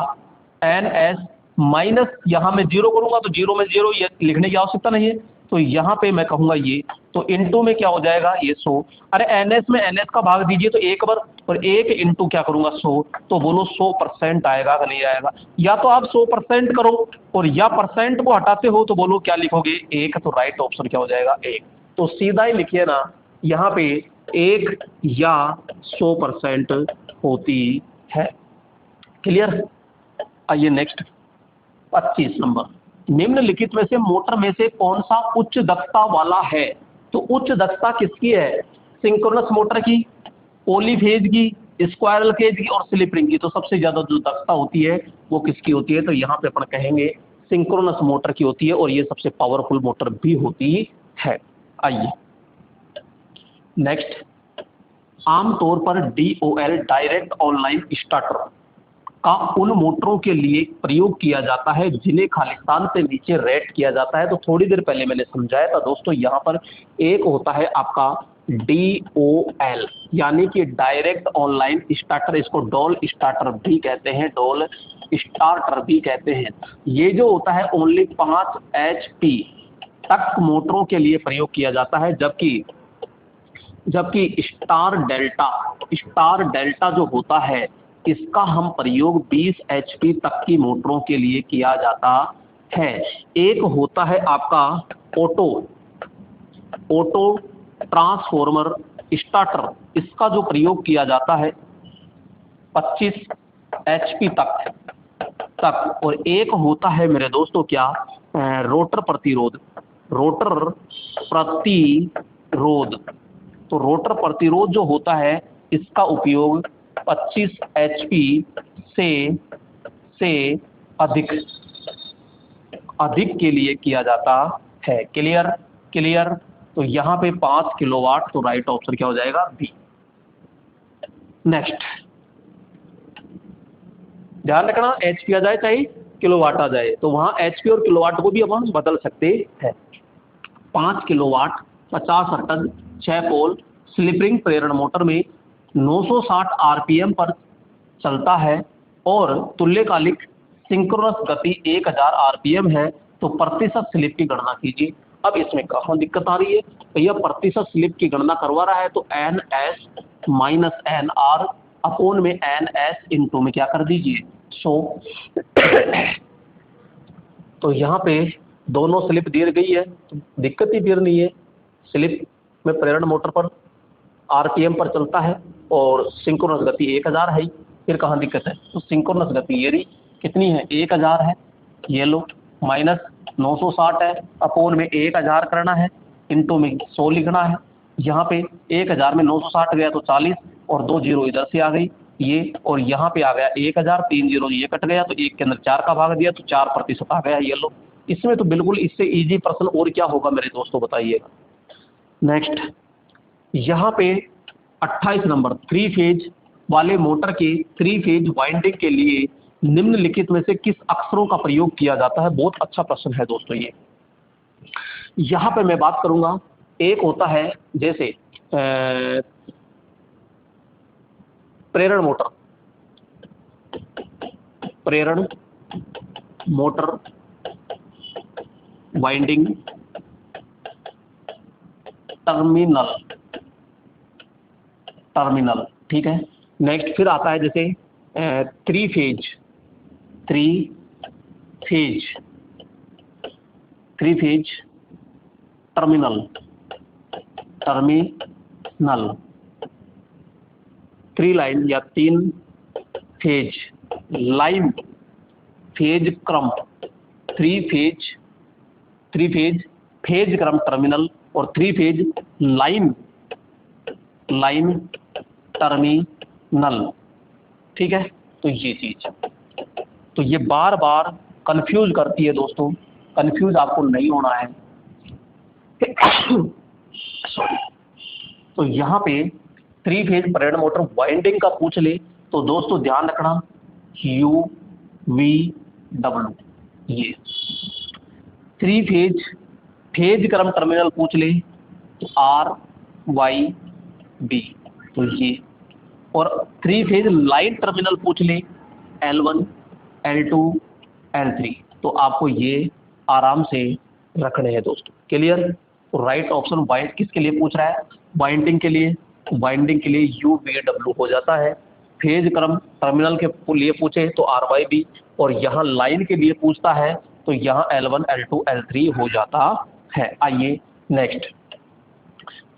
एन एस माइनस, यहाँ मैं 0 करूंगा तो 0 में 0, ये लिखने की आवश्यकता नहीं है, तो यहाँ पे मैं कहूंगा ये, तो इंटू में क्या हो जाएगा ये 100। अरे एनएस में एनएस का भाग दीजिए तो 1 बार, और 1 इंटू क्या करूंगा 100, तो बोलो 100% आएगा कि नहीं आएगा। या तो आप 100% करो, और या परसेंट को हटाते हो तो बोलो क्या लिखोगे 1, तो राइट ऑप्शन क्या हो जाएगा 1। तो सीधा ही लिखिए ना, यहाँ पे 1 या 100% होती है। क्लियर। आइए नेक्स्ट 25 नंबर, निम्नलिखित में से मोटर में से कौन सा उच्च दक्षता वाला है। तो उच्च दक्षता किसकी है, सिंक्रोनस मोटर की, पॉलीफेज की, स्क्वायरल केज की और स्लिप रिंग की। तो सबसे ज्यादा जो दक्षता होती है वो किसकी होती है, तो यहाँ पे अपन कहेंगे सिंक्रोनस मोटर की होती है और ये सबसे पावरफुल मोटर भी होती है। आइए नेक्स्ट, आमतौर पर DOL डायरेक्ट ऑनलाइन स्टार्टर का उन मोटरों के लिए प्रयोग किया जाता है जिन्हें खालिस्तान से नीचे रेट किया जाता है। तो थोड़ी देर पहले मैंने समझाया था दोस्तों, यहाँ पर एक होता है आपका DOL यानी कि डायरेक्ट ऑनलाइन स्टार्टर, इसको डॉल स्टार्टर भी कहते हैं, डॉल स्टार्टर भी कहते हैं। ये जो होता है ओनली 5 HP तक मोटरों के लिए प्रयोग किया जाता है, जबकि स्टार डेल्टा जो होता है इसका हम प्रयोग 20 HP तक की मोटरों के लिए किया जाता है। एक होता है आपका ऑटो ट्रांसफॉर्मर स्टार्टर, इसका जो प्रयोग किया जाता है 25 HP तक। और एक होता है मेरे दोस्तों क्या, रोटर प्रतिरोध। तो रोटर प्रतिरोध जो होता है इसका उपयोग 25 HP से अधिक के लिए किया जाता है। क्लियर। तो यहाँ पे 5 किलोवाट, तो राइट ऑप्शन क्या हो जाएगा, बी। नेक्स्ट, ध्यान रखना HP आ जाए चाहे किलोवाट आ जाए, तो वहाँ HP और किलोवाट को भी हम बदल सकते हैं। 5 किलोवाट 50 हर्ट्ज 6 पोल स्लिप रिंग प्रेरण मोटर में 960 RPM पर चलता है और तुल्यकालिक सिंक्रोनस गति 1000 RPM है। तो प्रतिशत स्लिप की गणना कीजिए। अब इसमें कहाँ दिक्कत आ रही है, तो यह प्रतिशत स्लिप की गणना करवा रहा है, तो NS माइनस NR अपोन में NS इंटू में क्या कर दीजिए 100। तो यहाँ पे दोनों स्लिप दी गई है, तो दिक्कत ही फिर नहीं है। स्लिप में प्रेरण मोटर पर RPM पर चलता है और सिंक्रोनस गति 1000 है, फिर कहाँ दिक्कत है। तो सिंक्रोनस गति ये रही, कितनी है 1000 है, ये लो, माइनस 960 है, अपोन में 1000 करना है, इंटू में 100 लिखना है। यहाँ पे 1000 में 960 गया तो 40 और 2 जीरो इधर से आ गई ये, और यहाँ पे आ गया 1000, 3 जीरो ये कट गया, तो 1 के अंदर 4 का भाग दिया तो 4% आ गया, ये लो। इसमें तो बिल्कुल इससे इजी प्रश्न और क्या होगा मेरे दोस्तों, बताइएगा। नेक्स्ट, यहाँ पे 28 नंबर, 3 फेज वाले मोटर के 3 फेज वाइंडिंग के लिए निम्नलिखित में से किस अक्षरों का प्रयोग किया जाता है। बहुत अच्छा प्रश्न है दोस्तों ये। यहाँ पे मैं बात करूंगा, एक होता है जैसे प्रेरण मोटर वाइंडिंग टर्मिनल, ठीक है। नेक्स्ट फिर आता है जैसे 3 फेज टर्मिनल 3 लाइन या 3 फेज लाइन फेज क्रम 3 फेज क्रम टर्मिनल और 3 फेज लाइन टर्मिनल, ठीक है। तो ये चीज, तो ये बार बार कंफ्यूज करती है दोस्तों, कंफ्यूज आपको नहीं होना है। सॉरी। तो यहाँ पे 3 फेज प्रेरण मोटर वाइंडिंग का पूछ ले तो दोस्तों ध्यान रखना UVW, ये 3 फेज क्रम टर्मिनल पूछ ले तो RYB, तो ये, और 3 फेज लाइन टर्मिनल पूछ ले L1 L2 L3, तो आपको ये आराम से रखने हैं दोस्तों। क्लियर। तो राइट ऑप्शन वाइंड किसके लिए पूछ रहा है, वाइंडिंग के लिए, वाइंडिंग के लिए UVW हो जाता है। फेज क्रम टर्मिनल के लिए पूछे तो RYB, और यहाँ लाइन के लिए पूछता है तो यहाँ L1 L2 L3 हो जाता है। आइए next,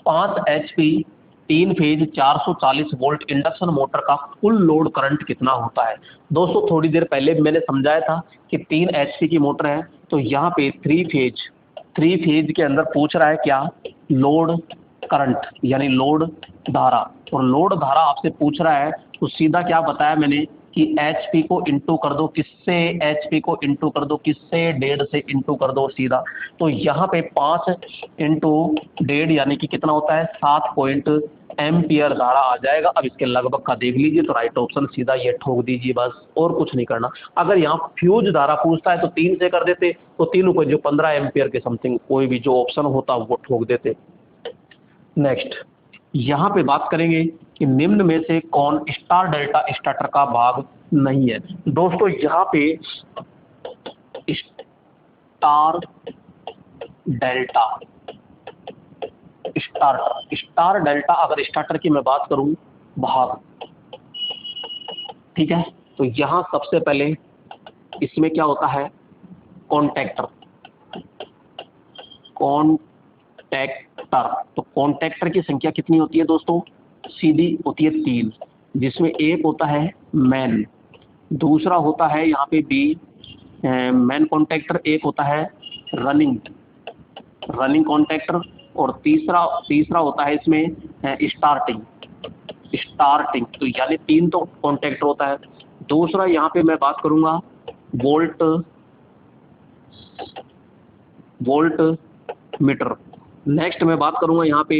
5 HP 3 phase 440 volt induction motor का कुल लोड करंट कितना होता है। दोस्तों थोड़ी देर पहले मैंने समझाया था कि 3 HP की मोटर है, तो यहाँ पे 3 फेज के अंदर पूछ रहा है क्या, लोड करंट यानी लोड धारा, और लोड धारा आपसे पूछ रहा है तो सीधा क्या बताया मैंने कि HP को इंटू कर दो किससे, HP को इंटू कर दो किससे, 1.5 से इंटू कर दो सीधा। तो यहाँ पे 5 इंटू 1.5 यानी कि कितना होता है 7 एम्पियर धारा आ जाएगा। अब इसके लगभग का देख लीजिए तो राइट ऑप्शन सीधा ये ठोक दीजिए, बस और कुछ नहीं करना। अगर यहाँ फ्यूज धारा पूछता है तो 3 से कर देते, तो 3 को जो 15 एम्पियर के समथिंग कोई भी जो ऑप्शन होता वो ठोक देते। नेक्स्ट यहाँ पे बात करेंगे कि निम्न में से कौन स्टार डेल्टा स्टार्टर का भाग नहीं है। दोस्तों यहाँ पे स्टार डेल्टा स्टार डेल्टा अगर स्टार्टर की मैं बात करूं भाग, ठीक है, तो यहाँ सबसे पहले इसमें क्या होता है कॉन्टैक्टर। तो कॉन्टैक्टर की संख्या कितनी होती है दोस्तों, सीधी होती है 3, जिसमें एक होता है मैन, दूसरा होता है यहाँ पे बी मैन कॉन्टैक्टर, एक होता है रनिंग कॉन्टैक्टर, और तीसरा होता है इसमें स्टार्टिंग। तो यानी 3 तो कॉन्टैक्टर होता है। दूसरा यहाँ पे मैं बात करूंगा वोल्ट मीटर। नेक्स्ट मैं बात करूंगा यहाँ पे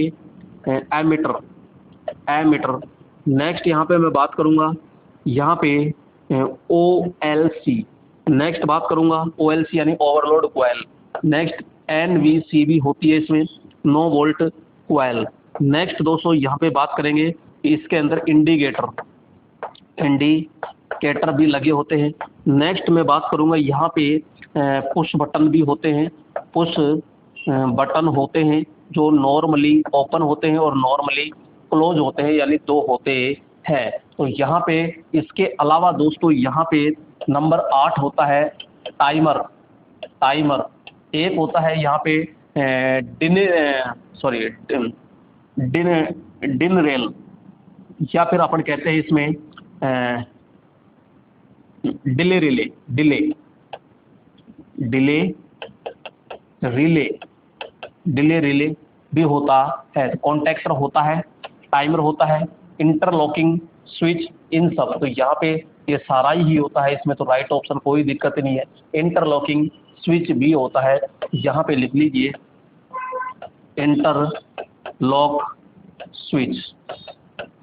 एमीटर। नेक्स्ट यहाँ पे मैं बात करूंगा यहाँ पे OLC। नेक्स्ट बात करूंगा OLC यानी ओवरलोड कॉइल। नेक्स्ट NVCB होती है इसमें, नो वोल्ट कॉइल। नेक्स्ट दोस्तों यहाँ पे बात करेंगे कि इसके अंदर इंडिकेटर भी लगे होते हैं। नेक्स्ट मैं बात करूंगा यहाँ पे पुश बटन भी होते हैं, पुश बटन होते हैं जो नॉर्मली ओपन होते हैं और नॉर्मली क्लोज होते हैं, यानी 2 होते हैं। तो यहाँ पे इसके अलावा दोस्तों यहाँ पे नंबर 8 होता है टाइमर। एक होता है यहाँ पे डिन रेल, या फिर अपन कहते हैं इसमें डिले रिले भी होता है। कॉन्टैक्टर होता है, टाइमर होता है, इंटरलॉकिंग स्विच, इन सब। तो यहाँ पे ये सारा ही होता है इसमें, तो राइट ऑप्शन कोई दिक्कत नहीं है। इंटरलॉकिंग स्विच भी होता है, यहाँ पे लिख लीजिए इंटरलॉक स्विच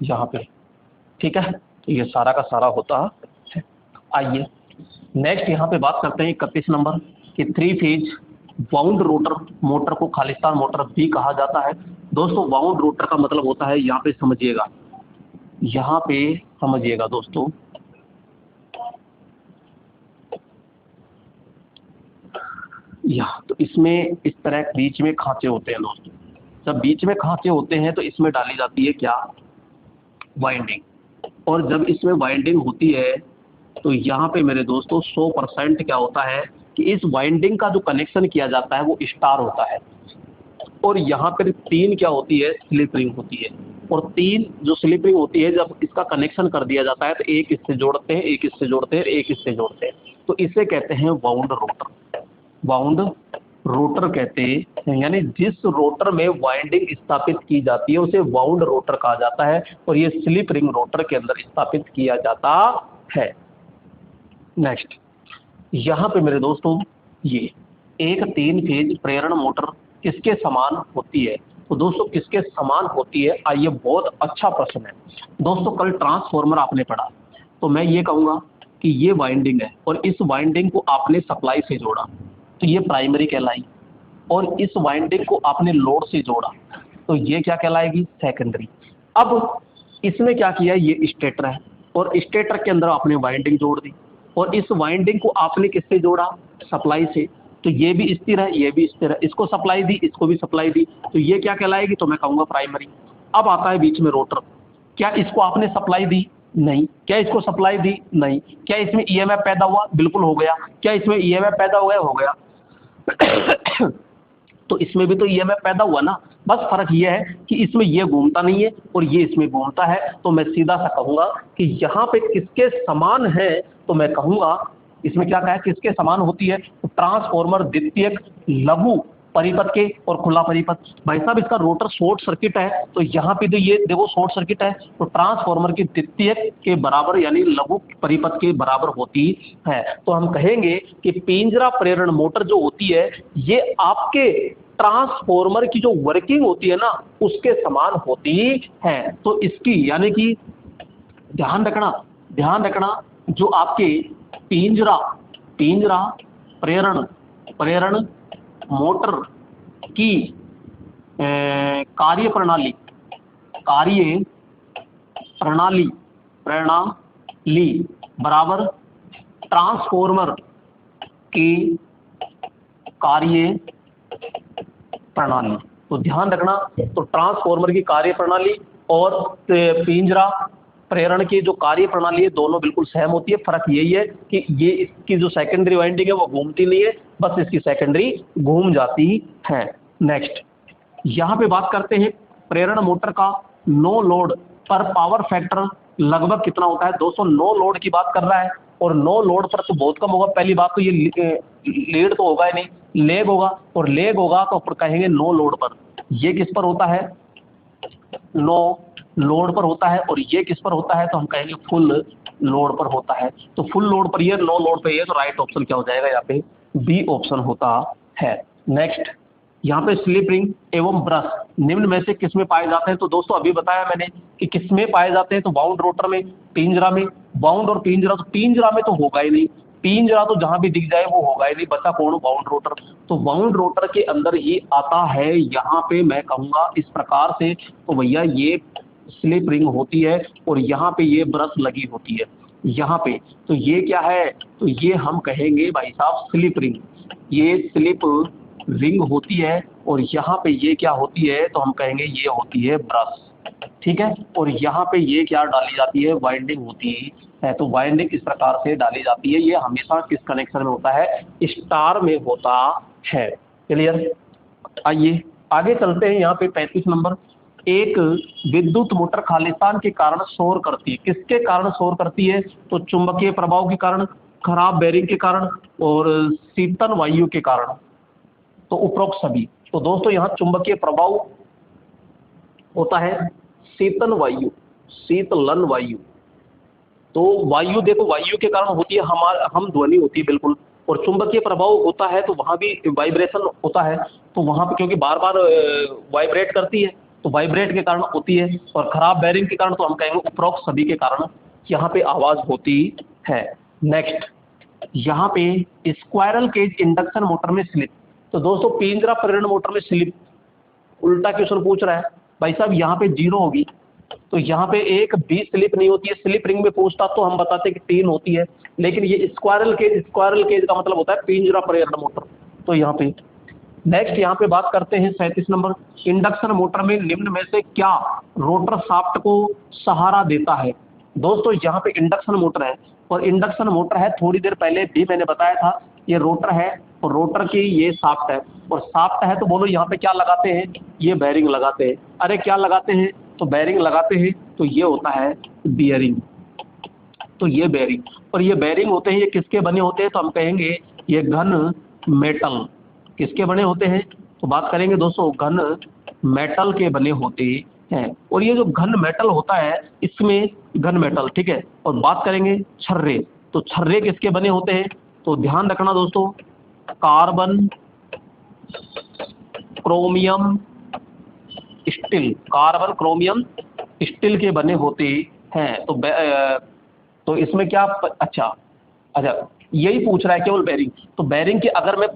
यहाँ पे, ठीक है। तो ये सारा का सारा होता है। आइए नेक्स्ट यहाँ पे बात करते हैं 31 नंबर कि 3 फेज वाउंड रोटर मोटर को खालिस्तान मोटर भी कहा जाता है। दोस्तों वाउंड रोटर का मतलब होता है, यहाँ पे समझिएगा दोस्तों, तो इसमें इस तरह बीच में खांचे होते हैं दोस्तों। जब बीच में खांचे होते हैं तो इसमें डाली जाती है क्या, वाइंडिंग। और जब इसमें वाइंडिंग होती है तो यहाँ पे मेरे दोस्तों 100% क्या होता है कि इस वाइंडिंग का जो कनेक्शन किया जाता है वो स्टार होता है। और यहाँ पर 3 क्या होती है, स्लिप रिंग होती है। और 3 जो स्लिप रिंग होती है जब इसका कनेक्शन कर दिया जाता है तो एक इससे जोड़ते हैं, एक इससे जोड़ते हैं, एक इससे जोड़ते हैं, तो इसे कहते हैं वाउंड रोटर कहते हैं। यानी जिस रोटर में वाइंडिंग स्थापित की जाती है उसे वाउंड रोटर कहा जाता है, और ये स्लिप रिंग रोटर के अंदर स्थापित किया जाता है। नेक्स्ट यहाँ पे मेरे दोस्तों ये एक 3 फेज प्रेरण मोटर किसके समान होती है। तो दोस्तों किसके समान होती है, आइए बहुत अच्छा प्रश्न है दोस्तों। कल ट्रांसफॉर्मर आपने पढ़ा, तो मैं ये कहूँगा कि ये वाइंडिंग है और इस वाइंडिंग को आपने सप्लाई से जोड़ा तो ये प्राइमरी कहलाई, और इस वाइंडिंग को आपने लोड से जोड़ा तो ये क्या कहलाएगी, सेकेंडरी। अब इसमें क्या किया, ये स्टेटर है और स्टेटर के अंदर आपने वाइंडिंग जोड़ दी, और इस वाइंडिंग को आपने किससे जोड़ा, सप्लाई से, तो ये भी स्थिर है, ये भी स्थिर है, इसको सप्लाई दी, इसको भी सप्लाई दी, तो ये क्या कहलाएगी, तो मैं कहूँगा प्राइमरी। अब आता है बीच में रोटर, क्या इसको आपने सप्लाई दी, नहीं। क्या इसको सप्लाई दी, नहीं। क्या इसमें ईएमएफ पैदा हुआ, बिल्कुल हो गया। क्या इसमें ईएमएफ पैदा हुआ, हो गया। तो इसमें भी तो ईएमएफ पैदा हुआ ना, बस फर्क ये है कि इसमें ये घूमता नहीं है और ये इसमें घूमता है। तो मैं सीधा सा कहूंगा कि यहाँ पे किसके समान है, तो मैं कहूंगा इसमें क्या कहा, किसके समान होती है, तो ट्रांसफॉर्मर द्वितीयक लघु परिपथ के और खुला परिपथ। भाई साहब इसका रोटर शॉर्ट सर्किट है, तो यहाँ पे तो ये देखो शॉर्ट सर्किट है, तो ट्रांसफॉर्मर की द्वितीयक के बराबर यानी लघु परिपथ के बराबर होती है। तो हम कहेंगे कि पिंजरा प्रेरण मोटर जो होती है ये आपके ट्रांसफॉर्मर की जो वर्किंग होती है ना उसके समान होती है। तो इसकी यानी कि ध्यान रखना जो आपके पिंजरा पिंजरा प्रेरण प्रेरण मोटर की कार्य प्रणाली बराबर ट्रांसफॉर्मर की कार्य प्रणाली। तो ध्यान रखना, तो ट्रांसफॉर्मर की कार्य प्रणाली और पिंजरा प्रेरण की जो कार्य प्रणाली है दोनों बिल्कुल सेम होती है। फर्क यही है कि ये इसकी जो सेकेंडरी वाइंडिंग है वो घूमती नहीं है, बस इसकी सेकेंडरी घूम जाती है। नेक्स्ट यहाँ पे बात करते हैं प्रेरण मोटर का नो लोड पर पावर फैक्टर लगभग कितना होता है। 209 लोड की बात कर रहा है और नो लोड पर तो बहुत कम होगा। पहली बात तो ये लीड तो होगा ही नहीं, लेग होगा, और लेग होगा तो कहेंगे नो लोड पर। ये किस पर होता है, नो लोड पर होता है, और ये किस पर होता है तो हम कहेंगे फुल लोड पर होता है। तो फुल लोड पर ये, नो लोड पे ये, तो राइट ऑप्शन क्या हो जाएगा यहाँ पे, बी ऑप्शन होता है। नेक्स्ट यहाँ पे स्लिप रिंग एवं ब्रश निम्न में से किस में पाए जाते हैं। तो दोस्तों अभी बताया मैंने कि किस में पाए जाते हैं, तो बाउंड रोटर में, पिंजरा में। बाउंड और पिंजरा, तो पिंजरा में तो होगा ही नहीं, पिंजरा तो जहां भी दिख जाए वो होगा ही नहीं, बचा कौन, बाउंड रोटर। तो बाउंड रोटर के अंदर ही आता है यहाँ पे मैं कहूँगा इस प्रकार से, तो भैया ये स्लिप रिंग होती है और यहाँ पे ये ब्रश लगी होती है यहाँ पे। तो ये क्या है, तो ये हम कहेंगे भाई साहब स्लिप रिंग, ये स्लिप रिंग होती है, और यहाँ पे ये क्या होती है तो हम कहेंगे ये होती है ब्रश, ठीक है। और यहाँ पे ये क्या डाली जाती है, वाइंडिंग होती है। तो वाइंडिंग इस प्रकार से डाली जाती है, ये हमेशा किस कनेक्शन में होता है, स्टार में होता है। क्लियर। आइए आगे चलते हैं, यहाँ पे 35 नंबर। एक विद्युत मोटर खालिस्तान के कारण शोर करती है। किसके कारण शोर करती है, तो चुंबकीय प्रभाव के कारण, खराब बेरिंग के कारण, और शीतन वायु के कारण। तो उपरोक्त सभी। तो दोस्तों यहाँ चुंबकीय प्रभाव होता है, शीतन वायु, शीतलन वायु। तो वायु देखो, वायु के कारण होती है हम ध्वनि होती है बिल्कुल, और चुंबकीय प्रभाव होता है तो वहां भी वाइब्रेशन होता है, तो वहां पे क्योंकि बार बार वाइब्रेट करती है तो वाइब्रेट के कारण होती है, और खराब बेरिंग के कारण तो हम कहेंगे उपरोक्त सभी के कारण यहाँ पे आवाज होती है। नेक्स्ट यहाँ पे स्क्वायरल केज इंडक्शन मोटर में स्लिप। तो दोस्तों पिंजरा प्रेरण मोटर में स्लिप, उल्टा क्वेश्चन पूछ रहा है भाई साहब, यहाँ पे 0 होगी, तो यहाँ पे एक भी स्लिप नहीं होती है। स्लिप रिंग में पूछता तो हम बताते कि 3 होती है, लेकिन ये स्क्वायरल केज का मतलब होता है पिंजरा प्रेरण मोटर, तो यहाँ पे। नेक्स्ट यहाँ पे बात करते हैं 37 नंबर। इंडक्शन मोटर में निम्न में से क्या रोटर शाफ्ट को सहारा देता है। दोस्तों यहाँ पे इंडक्शन मोटर है, और इंडक्शन मोटर है, थोड़ी देर पहले भी मैंने बताया था, ये रोटर है और रोटर की ये शाफ्ट है, और शाफ्ट है तो बोलो यहाँ पे क्या लगाते हैं, ये बेरिंग लगाते हैं। अरे क्या लगाते हैं, तो बेरिंग लगाते हैं, तो ये होता है बियरिंग। तो ये बेरिंग, और ये बेरिंग होते हैं, ये किसके बने होते हैं, तो हम कहेंगे ये घन मेटल। किसके बने होते हैं, तो बात करेंगे दोस्तों घन मेटल के बने होते हैं। और ये जो घन मेटल होता है इसमें घन मेटल, ठीक है। और बात करेंगे छर्रे, तो छर्रे किसके बने होते हैं, तो ध्यान रखना दोस्तों, carbon, chromium, steel, carbon, chromium, steel के बने होते हैं। तो इसमें क्या, अच्छा यही पूछ रहा है केवल बेरिंग। तो बेरिंग के अगर मैं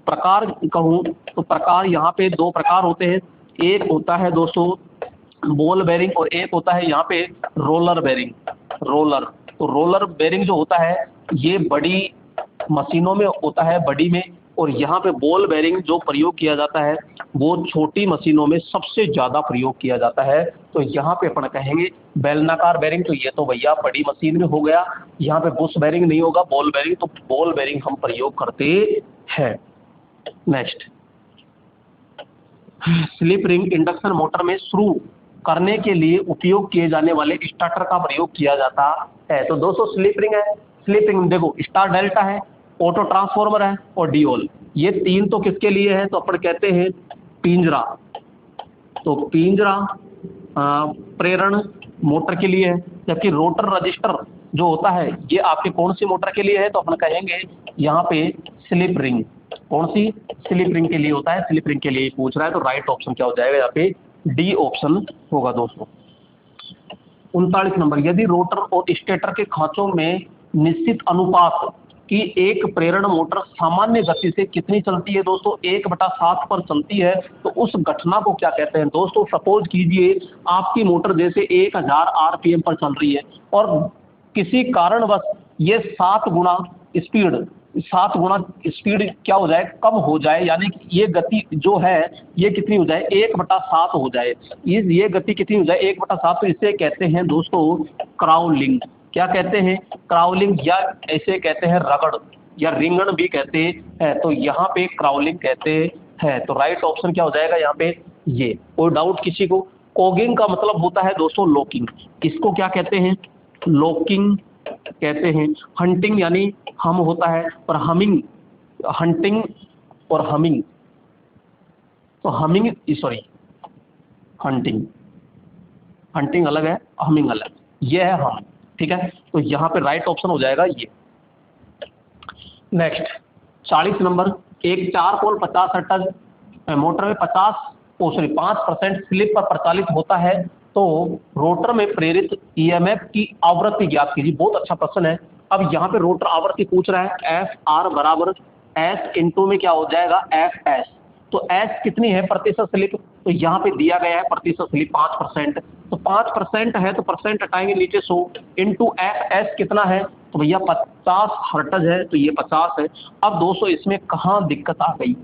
प्रकार कहूँ तो प्रकार यहाँ पे 2 प्रकार होते हैं। एक होता है दोस्तों बॉल बेरिंग, और एक होता है यहाँ पे रोलर बेरिंग। रोलर, तो रोलर बेरिंग जो होता है ये बड़ी मशीनों में होता है, बड़ी में, और यहाँ पे बॉल बेरिंग जो प्रयोग किया जाता है वो छोटी मशीनों में सबसे ज़्यादा प्रयोग किया जाता है। तो यहाँ पे अपन कहेंगे बेलनाकार बेरिंग, तो ये तो भैया बड़ी मशीन में हो गया। यहाँ पे बुश बेरिंग नहीं होगा, बॉल बेरिंग, तो बॉल बेरिंग हम प्रयोग करते हैं। Next slip ring induction motor में शुरू करने के लिए उपयोग किए जाने वाले स्टार्टर का प्रयोग किया जाता है। तो दोस्तों स्लिप रिंग है, स्लिप रिंग देखो स्टार डेल्टा है, ऑटो ट्रांसफॉर्मर है और डियोल, ये 3 तो किसके लिए है, तो अपन कहते हैं पिंजरा, तो पिंजरा प्रेरण मोटर के लिए है। जबकि रोटर रजिस्टर जो होता है ये आपके कौन सी मोटर के लिए है, तो अपन कहेंगे यहाँ पे स्लिप रिंग। कौन सी, स्लिप रिंग के लिए होता है, स्लिप रिंग के लिए पूछ रहा है। तो राइट ऑप्शन क्या हो जाएगा यहाँ पे, डी ऑप्शन होगा दोस्तों। 39 नंबर, यदि रोटर और स्टेटर के खांचों में निश्चित अनुपात की एक प्रेरण मोटर सामान्य गति से कितनी चलती है दोस्तों, 1/7 पर चलती है, तो उस घटना को क्या कहते हैं दोस्तों। सपोज कीजिए आपकी मोटर जैसे 1000 आरपीएम पर चल रही है और किसी कारणवश ये 7 गुना स्पीड क्या हो जाए, कम हो जाए, यानी कि ये गति जो है ये कितनी हो जाए, 1/7 हो जाए। ये गति कितनी हो जाए, 1/7, तो इसे कहते हैं दोस्तों क्राउलिंग। क्या कहते हैं, क्राउलिंग, या ऐसे कहते हैं रगड़ या रिंगण भी कहते हैं। तो यहाँ पे क्राउलिंग कहते हैं। तो राइट ऑप्शन क्या हो जाएगा यहाँ पे, ये। कोई डाउट किसी को। कॉगिंग का मतलब होता है दोस्तों लॉकिंग, इसको क्या कहते हैं, लॉकिंग कहते हैं। हंटिंग यानी हम होता है, और हमिंग, हंटिंग और हमिंग, तो हमिंग सॉरी हंटिंग, हंटिंग अलग है, हमिंग अलग, ये है हम, ठीक है। तो यहाँ पे राइट ऑप्शन हो जाएगा ये। नेक्स्ट 40 नंबर, एक 4 पोल 50 हर्ट्ज मोटर में 5% स्लिप पर प्रचालित होता है, तो रोटर में प्रेरित ईएमएफ की आवृत्ति ज्ञात कीजिए। बहुत अच्छा प्रश्न है। अब यहाँ पे रोटर आवृत्ति पूछ रहा है, एफ आर बराबर एस इंटू में क्या हो जाएगा, एफ एस। तो एस कितनी है, प्रतिशत स्लिप, तो यहाँ पे दिया गया है प्रतिशत स्लिप 5%, तो 5% है तो परसेंट हटाएंगे नीचे 100 इंटू एफ एस कितना है, तो भैया 50 हर्ट्ज है, तो ये 50 है। अब 200 इसमें कहाँ दिक्कत आ गई,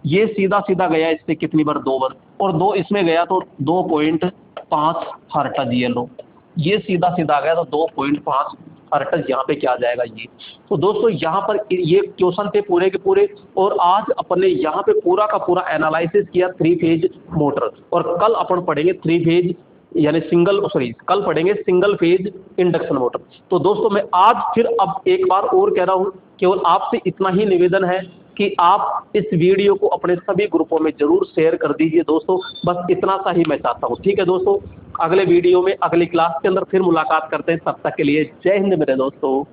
ये सीधा सीधा गया इससे कितनी बार, 2 बार, और 2 इसमें गया तो 2.5 हर्ट्ज, ये लो, ये सीधा सीधा गया तो 2.5 हर्ट्ज यहाँ पे क्या आ जाएगा, ये। तो दोस्तों यहाँ पर ये क्वेश्चन थे पूरे के पूरे, और आज अपन ने यहाँ पे पूरा का पूरा एनालिसिस किया 3 फेज मोटर, और कल अपन पढ़ेंगे 3 फेज यानी कल पढ़ेंगे सिंगल फेज इंडक्शन मोटर। तो दोस्तों मैं आज फिर अब एक बार और कह रहा हूँ, केवल आपसे इतना ही निवेदन है कि आप इस वीडियो को अपने सभी ग्रुपों में जरूर शेयर कर दीजिए दोस्तों, बस इतना सा ही मैं चाहता हूँ, ठीक है दोस्तों। अगले वीडियो में अगली क्लास के अंदर फिर मुलाकात करते हैं, तब तक के लिए जय हिंद मेरे दोस्तों।